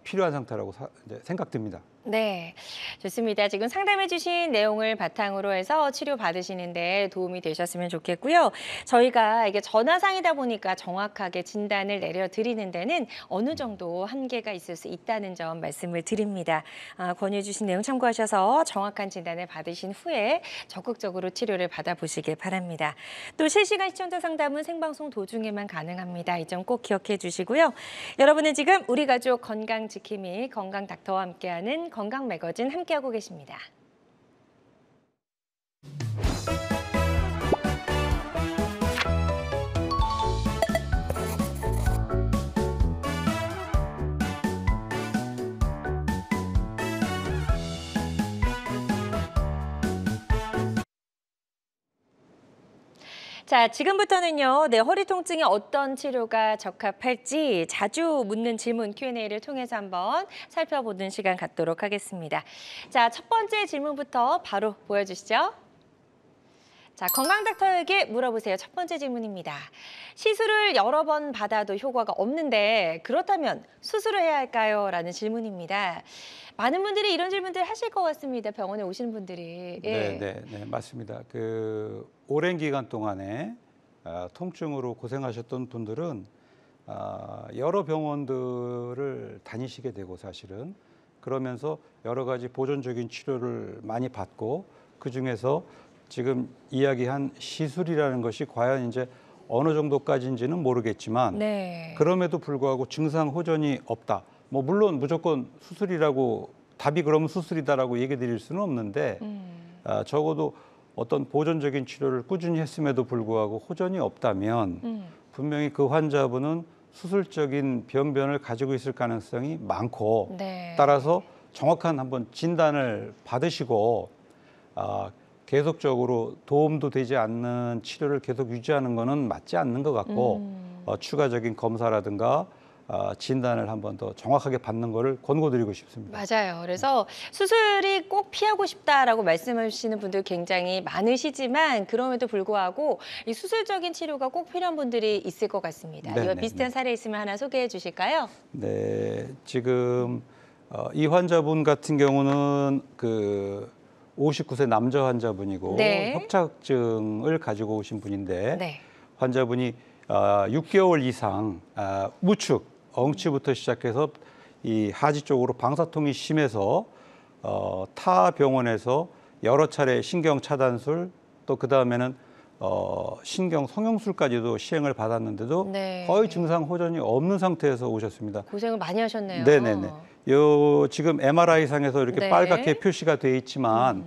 필요한 상태라고 이제 생각됩니다. 네, 좋습니다. 지금 상담해 주신 내용을 바탕으로 해서 치료 받으시는데 도움이 되셨으면 좋겠고요. 저희가 이게 전화상이다 보니까 정확하게 진단을 내려드리는 데는 어느 정도 한계가 있을 수 있다는 점 말씀을 드립니다. 권유해 주신 내용 참고하셔서 정확한 진단을 받으신 후에 적극적으로 치료를 받아보시길 바랍니다. 또 실시간 시청자 상담은 생방송 도중에만 가능합니다. 이 점 꼭 기억해 주시고요. 여러분은 지금 우리 가족 건강 지킴이 건강 닥터와 함께하는 건강 매거진 함께하고 계십니다. 자, 지금부터는요, 허리 통증에 어떤 치료가 적합할지 자주 묻는 질문 Q&A를 통해서 한번 살펴보는 시간 갖도록 하겠습니다. 자, 첫 번째 질문부터 바로 보여주시죠. 자, 건강 닥터에게 물어보세요. 첫 번째 질문입니다. 시술을 여러 번 받아도 효과가 없는데 그렇다면 수술을 해야 할까요? 라는 질문입니다. 많은 분들이 이런 질문들 하실 것 같습니다. 병원에 오시는 분들이. 예. 네, 맞습니다. 그 오랜 기간 동안에 통증으로 고생하셨던 분들은 여러 병원들을 다니시게 되고, 사실은 그러면서 여러 가지 보존적인 치료를 많이 받고, 그 중에서 지금 이야기한 시술이라는 것이 과연 이제 어느 정도까지인지는 모르겠지만, 네. 그럼에도 불구하고 증상 호전이 없다. 뭐 물론 무조건 수술이라고, 답이 그러면 수술이다라고 얘기 드릴 수는 없는데, 적어도 어떤 보존적인 치료를 꾸준히 했음에도 불구하고 호전이 없다면 분명히 그 환자분은 수술적인 병변을 가지고 있을 가능성이 많고, 네. 따라서 정확한 한번 진단을 받으시고 계속적으로 도움도 되지 않는 치료를 계속 유지하는 거는 맞지 않는 것 같고, 추가적인 검사라든가 진단을 한번 더 정확하게 받는 거를 권고드리고 싶습니다. 맞아요. 그래서 수술이 꼭 피하고 싶다라고 말씀하시는 분들 굉장히 많으시지만, 그럼에도 불구하고 이 수술적인 치료가 꼭 필요한 분들이 있을 것 같습니다. 네, 이와 네, 비슷한 네. 사례 있으면 하나 소개해 주실까요? 네, 지금 이 환자분 같은 경우는 그 59세 남자 환자분이고, 네. 협착증을 가지고 오신 분인데, 네. 환자분이 6개월 이상 우측, 엉치부터 시작해서 이 하지 쪽으로 방사통이 심해서 타 병원에서 여러 차례 신경 차단술 또 그 다음에는 신경 성형술까지도 시행을 받았는데도 네. 거의 증상 호전이 없는 상태에서 오셨습니다. 고생을 많이 하셨네요. 네네네. 요 지금 MRI 상에서 이렇게 네. 빨갛게 표시가 돼 있지만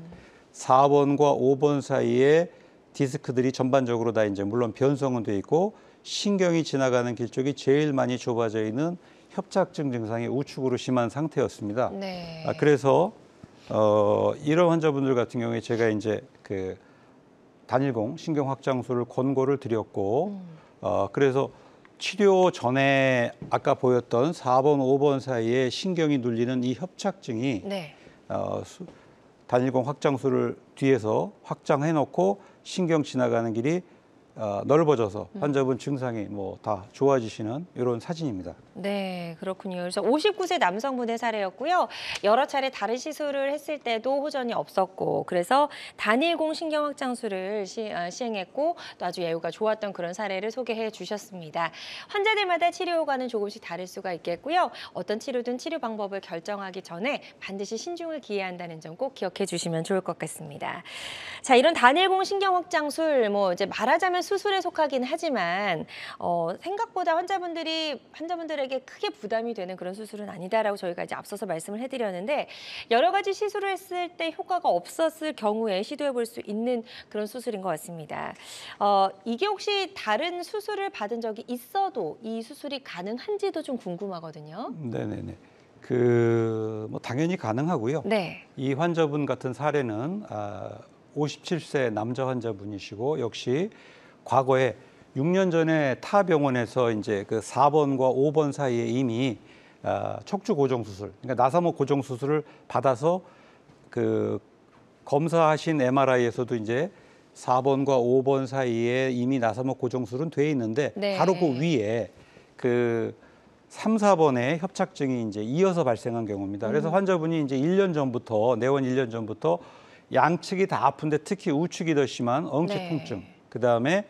4번과 5번 사이에 디스크들이 전반적으로 다 이제 물론 변성은 돼 있고 신경이 지나가는 길 쪽이 제일 많이 좁아져 있는 협착증 증상이 우측으로 심한 상태였습니다. 네. 그래서 이런 환자분들 같은 경우에 제가 이제 그 단일공 신경 확장술을 권고를 드렸고 그래서 치료 전에 아까 보였던 4번, 5번 사이에 신경이 눌리는 이 협착증이 네. 단일공 확장술을 뒤에서 확장해 놓고 신경 지나가는 길이 넓어져서 환자분 증상이 뭐 다 좋아지시는 이런 사진입니다. 네, 그렇군요. 그래서 59세 남성분의 사례였고요. 여러 차례 다른 시술을 했을 때도 호전이 없었고, 그래서 단일공 신경확장술을 시행했고 또 아주 예후가 좋았던 그런 사례를 소개해 주셨습니다. 환자들마다 치료 효과는 조금씩 다를 수가 있겠고요. 어떤 치료든 치료 방법을 결정하기 전에 반드시 신중을 기해야 한다는 점 꼭 기억해 주시면 좋을 것 같습니다. 자, 이런 단일공 신경확장술 뭐 이제 말하자면 수술에 속하긴 하지만 생각보다 환자분들에게 크게 부담이 되는 그런 수술은 아니다라고 저희가 이제 앞서서 말씀을 해드렸는데 여러 가지 시술을 했을 때 효과가 없었을 경우에 시도해 볼 수 있는 그런 수술인 것 같습니다. 이게 혹시 다른 수술을 받은 적이 있어도 이 수술이 가능한지도 좀 궁금하거든요. 네네네. 뭐 당연히 가능하고요. 네. 이 환자분 같은 사례는 57세 남자 환자분이시고 역시 과거에 6년 전에 타 병원에서 이제 그 4번과 5번 사이에 이미 척추 고정 수술, 그러니까 나사목 고정 수술을 받아서 그 검사하신 MRI에서도 이제 4번과 5번 사이에 이미 나사목 고정 수술은 돼 있는데 네. 바로 그 위에 그 3, 4번의 협착증이 이제 이어서 발생한 경우입니다. 그래서 환자분이 이제 1년 전부터 내원 1년 전부터 양측이 다 아픈데 특히 우측이 더 심한 엉치 네. 통증, 그 다음에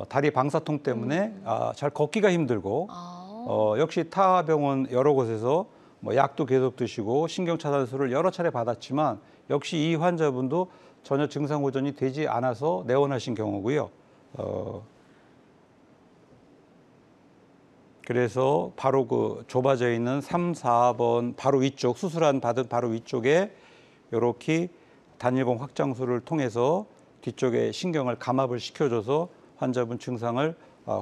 다리 방사통 때문에 잘 걷기가 힘들고 역시 타 병원 여러 곳에서 뭐 약도 계속 드시고 신경 차단술을 여러 차례 받았지만 역시 이 환자분도 전혀 증상 호전이 되지 않아서 내원하신 경우고요. 그래서 바로 그 좁아져 있는 3, 4번 바로 위쪽 받은 바로 위쪽에 이렇게 단일공 확장술을 통해서 뒤쪽에 신경을 감압을 시켜줘서 환자분 증상을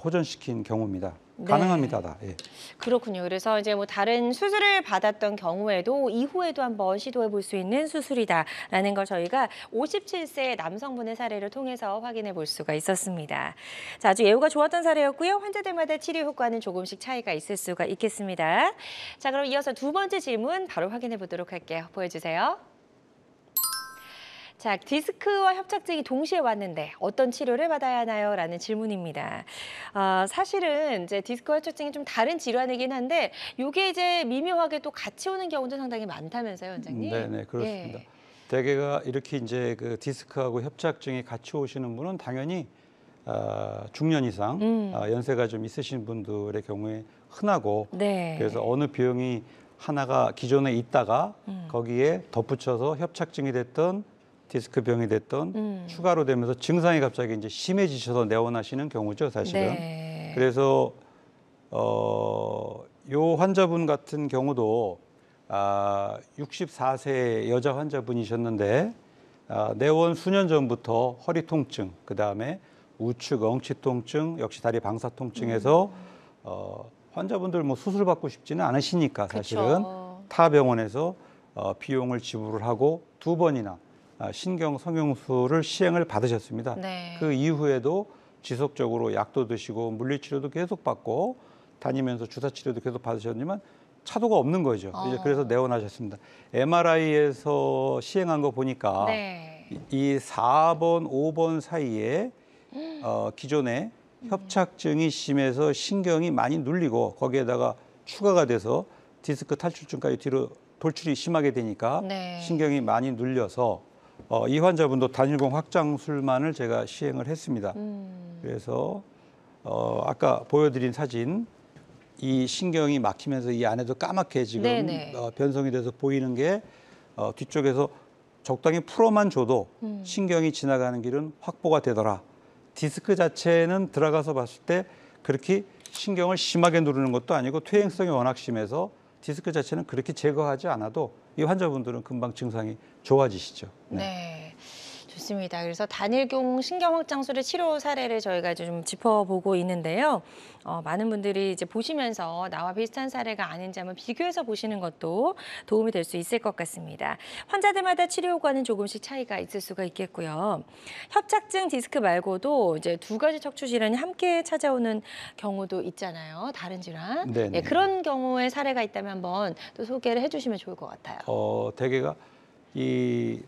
호전시킨 경우입니다. 네. 가능합니다, 다. 예. 그렇군요. 그래서 이제 뭐 다른 수술을 받았던 경우에도 이후에도 한번 시도해 볼 수 있는 수술이다라는 걸 저희가 57세 남성분의 사례를 통해서 확인해 볼 수가 있었습니다. 자, 아주 예후가 좋았던 사례였고요. 환자들마다 치료 효과는 조금씩 차이가 있을 수가 있겠습니다. 자, 그럼 이어서 두 번째 질문 바로 확인해 보도록 할게요. 보여주세요. 자, 디스크와 협착증이 동시에 왔는데 어떤 치료를 받아야 하나요? 라는 질문입니다. 사실은 이제 디스크와 협착증이 좀 다른 질환이긴 한데 이게 이제 미묘하게 또 같이 오는 경우도 상당히 많다면서요, 원장님? 네, 그렇습니다. 예. 대개가 이렇게 이제 그 디스크하고 협착증이 같이 오시는 분은 당연히 중년 이상 연세가 좀 있으신 분들의 경우에 흔하고 네. 그래서 어느 병이 하나가 기존에 있다가 거기에 덧붙여서 협착증이 됐던 디스크 병이 됐던 추가로 되면서 증상이 갑자기 이제 심해지셔서 내원하시는 경우죠, 사실은. 네. 그래서 요 환자분 같은 경우도 64세 여자 환자분이셨는데 내원 수년 전부터 허리 통증, 그 다음에 우측 엉치 통증, 역시 다리 방사 통증에서 환자분들 뭐 수술 받고 싶지는 않으시니까 사실은 그쵸. 타 병원에서 비용을 지불을 하고 2번이나 신경 성형술을 시행을 받으셨습니다. 네. 그 이후에도 지속적으로 약도 드시고 물리치료도 계속 받고 다니면서 주사치료도 계속 받으셨지만 차도가 없는 거죠. 이제 그래서 내원하셨습니다. MRI에서 시행한 거 보니까 네. 이 4번, 5번 사이에 기존에 협착증이 심해서 신경이 많이 눌리고 거기에다가 추가가 돼서 디스크 탈출증까지 뒤로 돌출이 심하게 되니까 네. 신경이 많이 눌려서 이 환자분도 단일공 확장술만을 제가 시행을 했습니다. 그래서 아까 보여드린 사진, 이 신경이 막히면서 이 안에도 까맣게 지금 네네. 변성이 돼서 보이는 게 뒤쪽에서 적당히 풀어만 줘도 신경이 지나가는 길은 확보가 되더라. 디스크 자체는 들어가서 봤을 때 그렇게 신경을 심하게 누르는 것도 아니고 퇴행성이 워낙 심해서 디스크 자체는 그렇게 제거하지 않아도 이 환자분들은 금방 증상이 좋아지시죠. 네. 좋습니다. 그래서 단일경 신경확장술의 치료 사례를 저희가 좀 짚어보고 있는데요. 많은 분들이 이제 보시면서 나와 비슷한 사례가 아닌지 한번 비교해서 보시는 것도 도움이 될 수 있을 것 같습니다. 환자들마다 치료 효과는 조금씩 차이가 있을 수가 있겠고요. 협착증 디스크 말고도 이제 두 가지 척추 질환이 함께 찾아오는 경우도 있잖아요. 다른 질환. 네네. 네, 그런 경우의 사례가 있다면 한번 또 소개를 해주시면 좋을 것 같아요. 대개가 이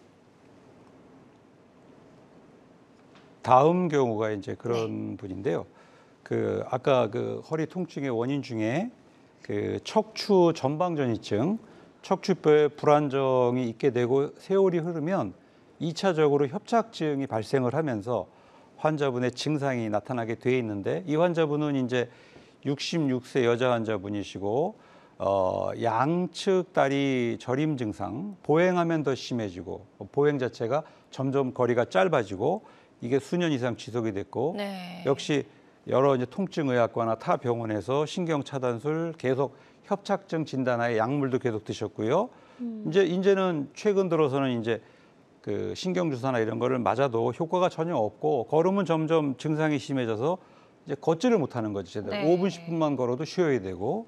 다음 경우가 이제 그런 분인데요. 그 아까 그 허리 통증의 원인 중에 그 척추 전방전이증, 척추뼈에 불안정이 있게 되고 세월이 흐르면 2차적으로 협착증이 발생을 하면서 환자분의 증상이 나타나게 돼 있는데 이 환자분은 이제 66세 여자 환자분이시고 양측 다리 저림 증상, 보행하면 더 심해지고 보행 자체가 점점 거리가 짧아지고 이게 수년 이상 지속이 됐고 네. 역시 여러 이제 통증의학과나 타 병원에서 신경차단술 계속 협착증 진단하에 약물도 계속 드셨고요. 이제는 최근 들어서는 이제 그 신경주사나 이런 거를 맞아도 효과가 전혀 없고 걸으면 점점 증상이 심해져서 이제 걷지를 못하는 거지 제대로. 네. 5분 10분만 걸어도 쉬어야 되고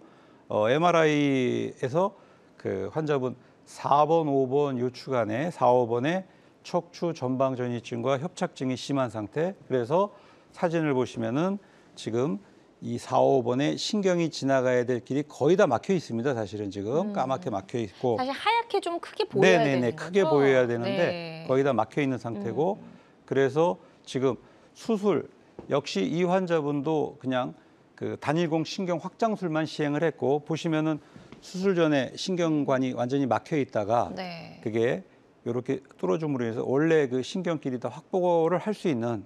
MRI에서 그 환자분 4번, 5번 요 추간에 4, 5번에 척추 전방전이증과 협착증이 심한 상태. 그래서 사진을 보시면은 지금 이 4, 5번에 신경이 지나가야 될 길이 거의 다 막혀 있습니다. 사실은 지금 까맣게 막혀 있고. 사실 하얗게 좀 크게 보여야 네네네, 되는 크게 거죠? 보여야 되는데 네. 거의 다 막혀 있는 상태고. 그래서 지금 수술 역시 이 환자분도 그냥 그 단일공 신경 확장술만 시행을 했고 보시면은 수술 전에 신경관이 완전히 막혀 있다가 네. 그게 이렇게 뚫어줌으로 해서 원래 그 신경끼리 다 확보를 할 수 있는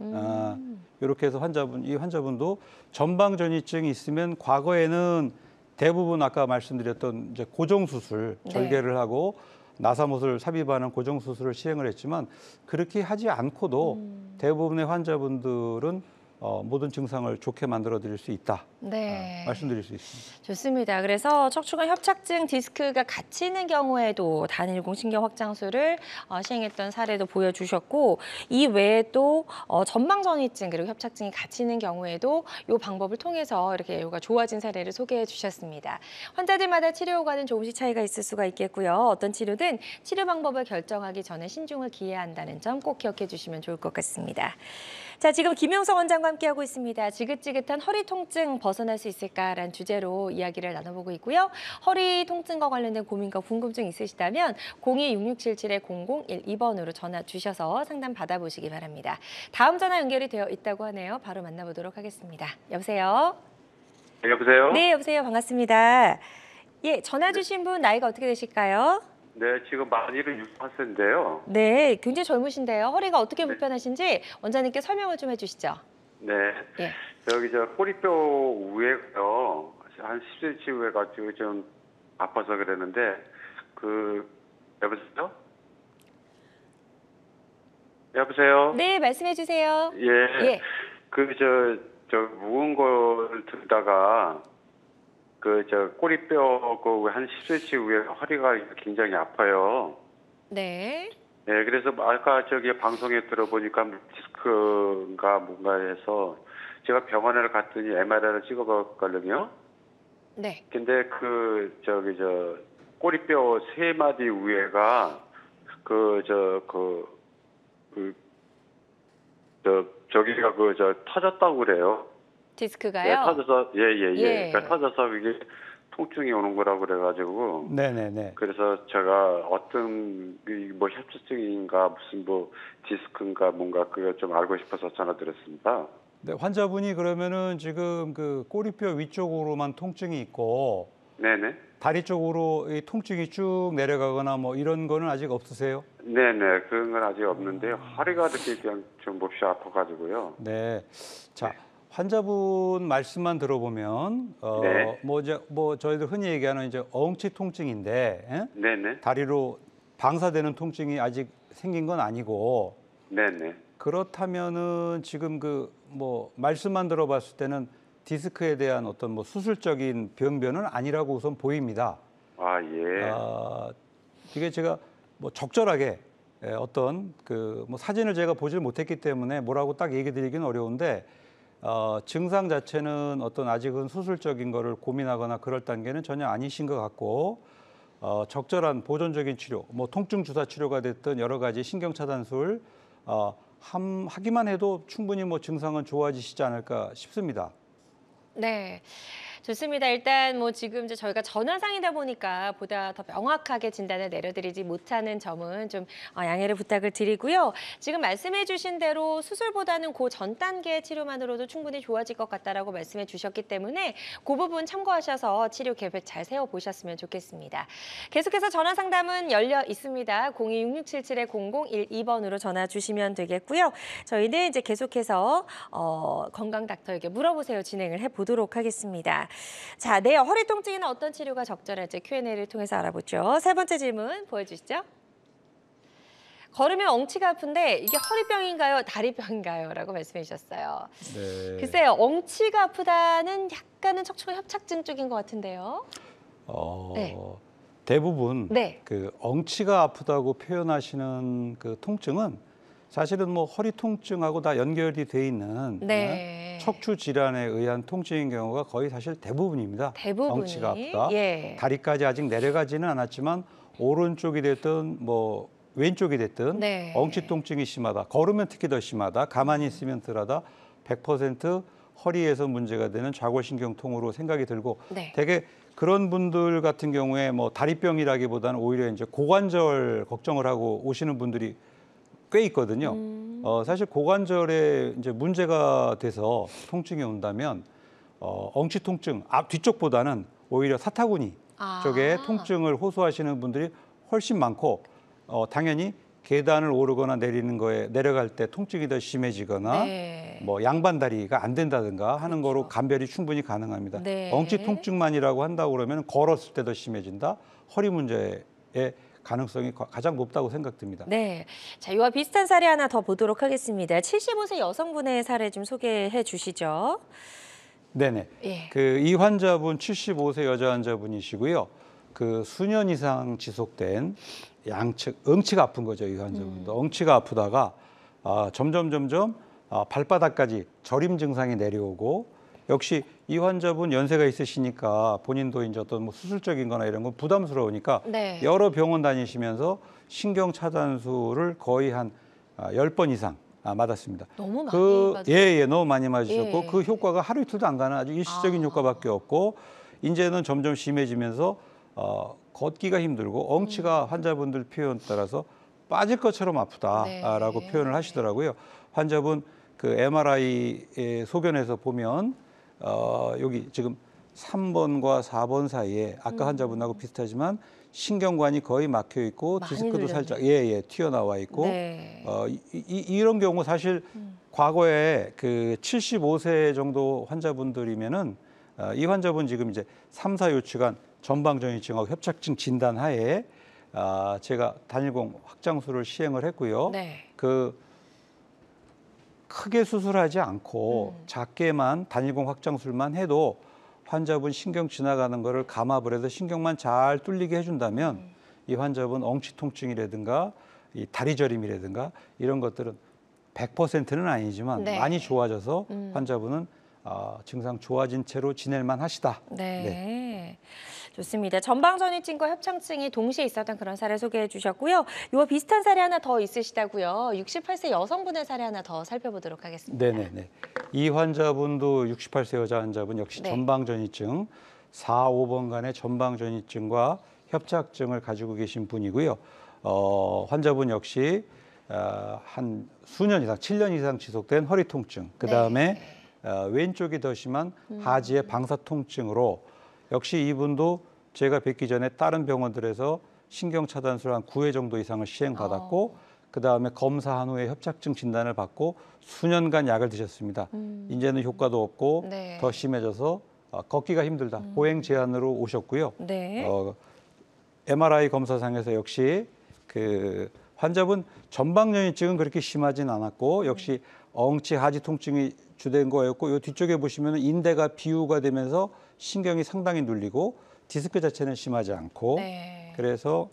이렇게 해서 이 환자분도 전방전이증이 있으면 과거에는 대부분 아까 말씀드렸던 이제 고정 수술 네. 절개를 하고 나사못을 삽입하는 고정 수술을 시행을 했지만 그렇게 하지 않고도 대부분의 환자분들은 모든 증상을 좋게 만들어 드릴 수 있다. 네. 말씀드릴 수 있습니다. 좋습니다. 그래서 척추관 협착증 디스크가 같이 있는 경우에도 단일공 신경 확장술을 시행했던 사례도 보여주셨고 이 외에 또 전방전이증 그리고 협착증이 같이 있는 경우에도 이 방법을 통해서 이렇게 예후가 좋아진 사례를 소개해 주셨습니다. 환자들마다 치료 효과는 조금씩 차이가 있을 수가 있겠고요. 어떤 치료든 치료 방법을 결정하기 전에 신중을 기해야 한다는 점 꼭 기억해 주시면 좋을 것 같습니다. 자, 지금 김용석 원장과 함께하고 있습니다. 지긋지긋한 허리 통증 벗어날 수 있을까라는 주제로 이야기를 나눠보고 있고요. 허리 통증과 관련된 고민과 궁금증 있으시다면 02-6677-0012번으로 전화 주셔서 상담 받아보시기 바랍니다. 다음 전화 연결이 되어 있다고 하네요. 바로 만나보도록 하겠습니다. 여보세요? 여보세요? 네, 여보세요. 반갑습니다. 예, 전화 주신 분 나이가 어떻게 되실까요? 네, 지금 만일은 68세인데요. 네, 굉장히 젊으신데요. 허리가 어떻게 불편하신지 원장님께 설명을 좀 해주시죠. 네. 예. 여기 저 꼬리뼈 우에요. 한 10cm 우에 가지고 좀 아파서 그랬는데 여보세요? 여보세요? 네, 말씀해 주세요. 예. 예. 저 무거운 걸 들다가 꼬리뼈 한 10cm 위에 허리가 굉장히 아파요. 네. 네, 그래서 아까 방송에 들어보니까 디스크인가 뭔가 해서 제가 병원에 갔더니 MRI를 찍어봤거든요. 네. 근데 꼬리뼈 3마디 위에가 저기가 터졌다고 그래요. 디스크가요? 네, 터져서 예. 그러니까 터져서 이게 통증이 오는 거라고 그래가지고. 네네네. 그래서 제가 어떤 협착증인가 무슨 디스크인가 뭔가 그거 좀 알고 싶어서 전화드렸습니다. 네, 환자분이 그러면은 지금 그 꼬리뼈 위쪽으로만 통증이 있고 네네. 다리 쪽으로 이 통증이 쭉 내려가거나 뭐 이런 거는 아직 없으세요? 네네, 그런 건 아직 없는데요. 허리가 특히 그냥 좀 몹시 아파가지고요. 네. 자, 환자분 말씀만 들어보면 네. 뭐 저희들 흔히 얘기하는 이제 엉치 통증인데 예? 네네. 다리로 방사되는 통증이 아직 생긴 건 아니고 네네. 그렇다면은 지금 그 뭐 말씀만 들어봤을 때는 디스크에 대한 어떤 뭐 수술적인 병변은 아니라고 우선 보입니다. 아, 예. 이게 제가 뭐 적절하게 어떤 그 뭐 사진을 제가 보질 못했기 때문에 뭐라고 딱 얘기 드리기는 어려운데 증상 자체는 어떤 아직은 수술적인 거를 고민하거나 그럴 단계는 전혀 아니신 것 같고 적절한 보존적인 치료, 뭐 통증 주사 치료가 됐든 여러 가지 신경 차단술 하기만 해도 충분히 뭐 증상은 좋아지시지 않을까 싶습니다. 네. 좋습니다. 일단 뭐 지금 이제 저희가 전화상이다 보니까 보다 더 명확하게 진단을 내려드리지 못하는 점은 좀 양해를 부탁을 드리고요. 지금 말씀해 주신 대로 수술보다는 그 전 단계 치료만으로도 충분히 좋아질 것 같다라고 말씀해 주셨기 때문에 그 부분 참고하셔서 치료 계획 잘 세워보셨으면 좋겠습니다. 계속해서 전화 상담은 열려 있습니다. 02-6677-0012번으로 전화 주시면 되겠고요. 저희는 이제 계속해서 건강 닥터에게 물어보세요 진행을 해보도록 하겠습니다. 자, 네, 허리 통증에는 어떤 치료가 적절할지 Q&A를 통해서 알아보죠. 세 번째 질문 보여주시죠. 걸으면 엉치가 아픈데 이게 허리병인가요? 다리병인가요? 라고 말씀해 주셨어요. 네. 글쎄요, 엉치가 아프다는 약간은 척추관 협착증 쪽인 것 같은데요. 네. 대부분 네. 그 엉치가 아프다고 표현하시는 그 통증은 사실은 뭐 허리 통증하고 다 연결이 돼 있는 네. 척추 질환에 의한 통증인 경우가 거의 사실 대부분입니다. 대부분이. 엉치가 아프다. 예. 다리까지 아직 내려가지는 않았지만 오른쪽이 됐든 뭐 왼쪽이 됐든 네. 엉치 통증이 심하다. 걸으면 특히 더 심하다. 가만히 있으면 덜하다. 100% 허리에서 문제가 되는 좌골신경통으로 생각이 들고 네. 되게 그런 분들 같은 경우에 뭐 다리병이라기보다는 오히려 이제 고관절 걱정을 하고 오시는 분들이 꽤 있거든요. 사실 고관절에 이제 문제가 돼서 통증이 온다면 엉치 통증 뒤쪽보다는 오히려 사타구니 쪽에 통증을 호소하시는 분들이 훨씬 많고 당연히 계단을 오르거나 내리는 거에 내려갈 때 통증이 더 심해지거나 네. 뭐 양반 다리가 안 된다든가 하는 거로 감별이 충분히 가능합니다. 네. 엉치 통증만이라고 한다고 그러면 걸었을 때 더 심해진다. 허리 문제의 가능성이 가장 높다고 생각됩니다. 네. 자, 이와 비슷한 사례 하나 더 보도록 하겠습니다. 75세 여성분의 사례 좀 소개해 주시죠. 네네. 예. 그 이 환자분 75세 여자 환자분이시고요. 그 수년 이상 지속된 양측 엉치가 아픈 거죠. 이 환자분도 엉치가 아프다가 점점 발바닥까지 저림 증상이 내려오고 역시 이 환자분 연세가 있으시니까 본인도 이제 어떤 뭐 수술적인 거나 이런 건 부담스러우니까 네. 여러 병원 다니시면서 신경 차단술을 거의 한 10번 이상 맞았습니다. 너무 많이 맞으셨어요. 너무 많이 맞으셨고 예. 그 효과가 하루 이틀도 안 가는 아주 일시적인 효과밖에 없고 이제는 점점 심해지면서 걷기가 힘들고 엉치가 환자분들 표현 따라서 빠질 것처럼 아프다라고 네. 표현을 하시더라고요. 환자분 그 MRI 소견에서 보면 여기 지금 3번과 4번 사이에 아까 환자분하고 비슷하지만 신경관이 거의 막혀 있고 많이 디스크도 눌렸네요. 살짝 튀어나와 있고 네. 이런 경우 사실 과거에 그 75세 정도 환자분들이면은 이 환자분 지금 이제 3, 4요추간 전방전이증하고 협착증 진단하에 제가 단일공 확장술을 시행을 했고요. 네. 그 크게 수술하지 않고 작게만 단일공 확장술만 해도 환자분 신경 지나가는 거를 감압을 해서 신경만 잘 뚫리게 해준다면 이 환자분 엉치 통증이라든가 이 다리 저림이라든가 이런 것들은 100%는 아니지만 네. 많이 좋아져서 환자분은 증상 좋아진 채로 지낼만 하시다. 네. 좋습니다. 전방전이증과 협착증이 동시에 있었던 그런 사례 소개해 주셨고요. 이와 비슷한 사례 하나 더 있으시다고요. 68세 여성분의 사례 하나 더 살펴보도록 하겠습니다. 네네네. 이 환자분도 68세 여자 환자분 역시 네. 전방전이증 4, 5번간의 전방전이증과 협착증을 가지고 계신 분이고요. 환자분 역시 한 수년 이상, 7년 이상 지속된 허리 통증, 그 다음에 왼쪽이 더 심한 하지의 방사 통증으로 역시 이분도 제가 뵙기 전에 다른 병원들에서 신경차단술 한 9회 정도 이상을 시행받았고 그다음에 검사한 후에 협착증 진단을 받고 수년간 약을 드셨습니다. 이제는 효과도 없고 네. 더 심해져서 걷기가 힘들다. 보행 제한으로 오셨고요. 네. MRI 검사상에서 역시 그 환자분 전방연이증은 그렇게 심하진 않았고 역시 엉치 하지 통증이 주된 거였고 이 뒤쪽에 보시면 인대가 비우가 되면서 신경이 상당히 눌리고 디스크 자체는 심하지 않고 네. 그래서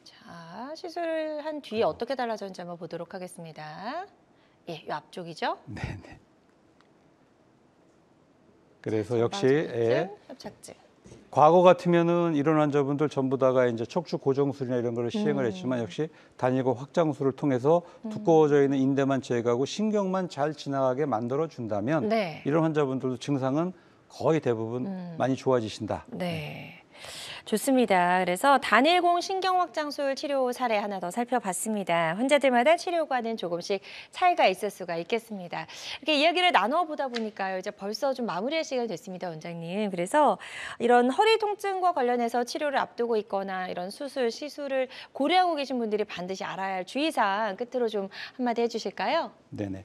자, 시술한 뒤에 어떻게 달라졌는지 한번 보도록 하겠습니다. 예, 이 앞쪽이죠? 네네. 그래서 역시 전방전이증, 협착증. 과거 같으면은 이런 환자분들 전부 다가 이제 척추 고정술이나 이런 걸 시행을 했지만 역시 단일고 확장술을 통해서 두꺼워져 있는 인대만 제거하고 신경만 잘 지나가게 만들어 준다면 네. 이런 환자분들도 증상은 거의 대부분 많이 좋아지신다. 네. 좋습니다. 그래서 단일공 신경확장술 치료 사례 하나 더 살펴봤습니다. 환자들마다 치료과는 조금씩 차이가 있을 수가 있겠습니다. 이렇게 이야기를 나눠보다 보니까요. 이제 벌써 좀 마무리할 시간이 됐습니다, 원장님. 그래서 이런 허리 통증과 관련해서 치료를 앞두고 있거나 이런 수술, 시술을 고려하고 계신 분들이 반드시 알아야 할 주의사항 끝으로 좀 한마디 해주실까요? 네네.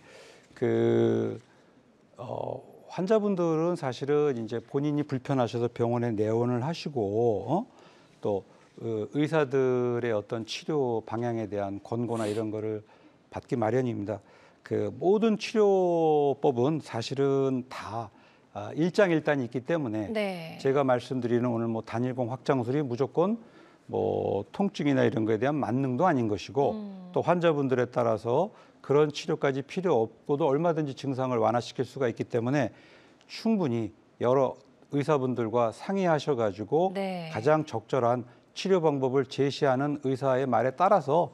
환자분들은 사실은 이제 본인이 불편하셔서 병원에 내원을 하시고 또 의사들의 어떤 치료 방향에 대한 권고나 이런 거를 받기 마련입니다. 그 모든 치료법은 사실은 다 일장일단이 있기 때문에 네. 제가 말씀드리는 오늘 뭐 단일공 확장술이 무조건 뭐 통증이나 이런 거에 대한 만능도 아닌 것이고 또 환자분들에 따라서 그런 치료까지 필요 없고도 얼마든지 증상을 완화시킬 수가 있기 때문에 충분히 여러 의사분들과 상의하셔가지고 네. 가장 적절한 치료 방법을 제시하는 의사의 말에 따라서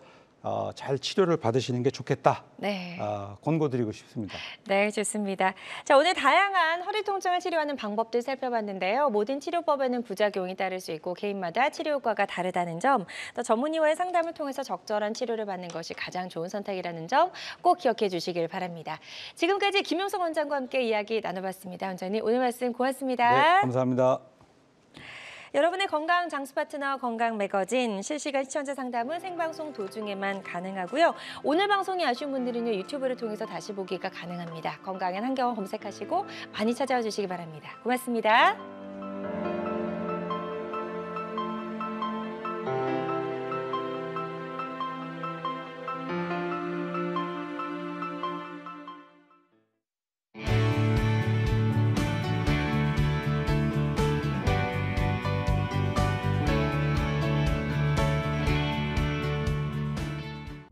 잘 치료를 받으시는 게 좋겠다. 네. 권고드리고 싶습니다. 네, 좋습니다. 자, 오늘 다양한 허리 통증을 치료하는 방법들 살펴봤는데요. 모든 치료법에는 부작용이 따를 수 있고 개인마다 치료 효과가 다르다는 점, 또 전문의와의 상담을 통해서 적절한 치료를 받는 것이 가장 좋은 선택이라는 점 꼭 기억해 주시길 바랍니다. 지금까지 김용석 원장과 함께 이야기 나눠봤습니다. 원장님, 오늘 말씀 고맙습니다. 네, 감사합니다. 여러분의 건강 장수 파트너 건강 매거진 실시간 시청자 상담은 생방송 도중에만 가능하고요. 오늘 방송이 아쉬운 분들은요 유튜브를 통해서 다시 보기가 가능합니다. 건강엔 한경원 검색하시고 많이 찾아와 주시기 바랍니다. 고맙습니다.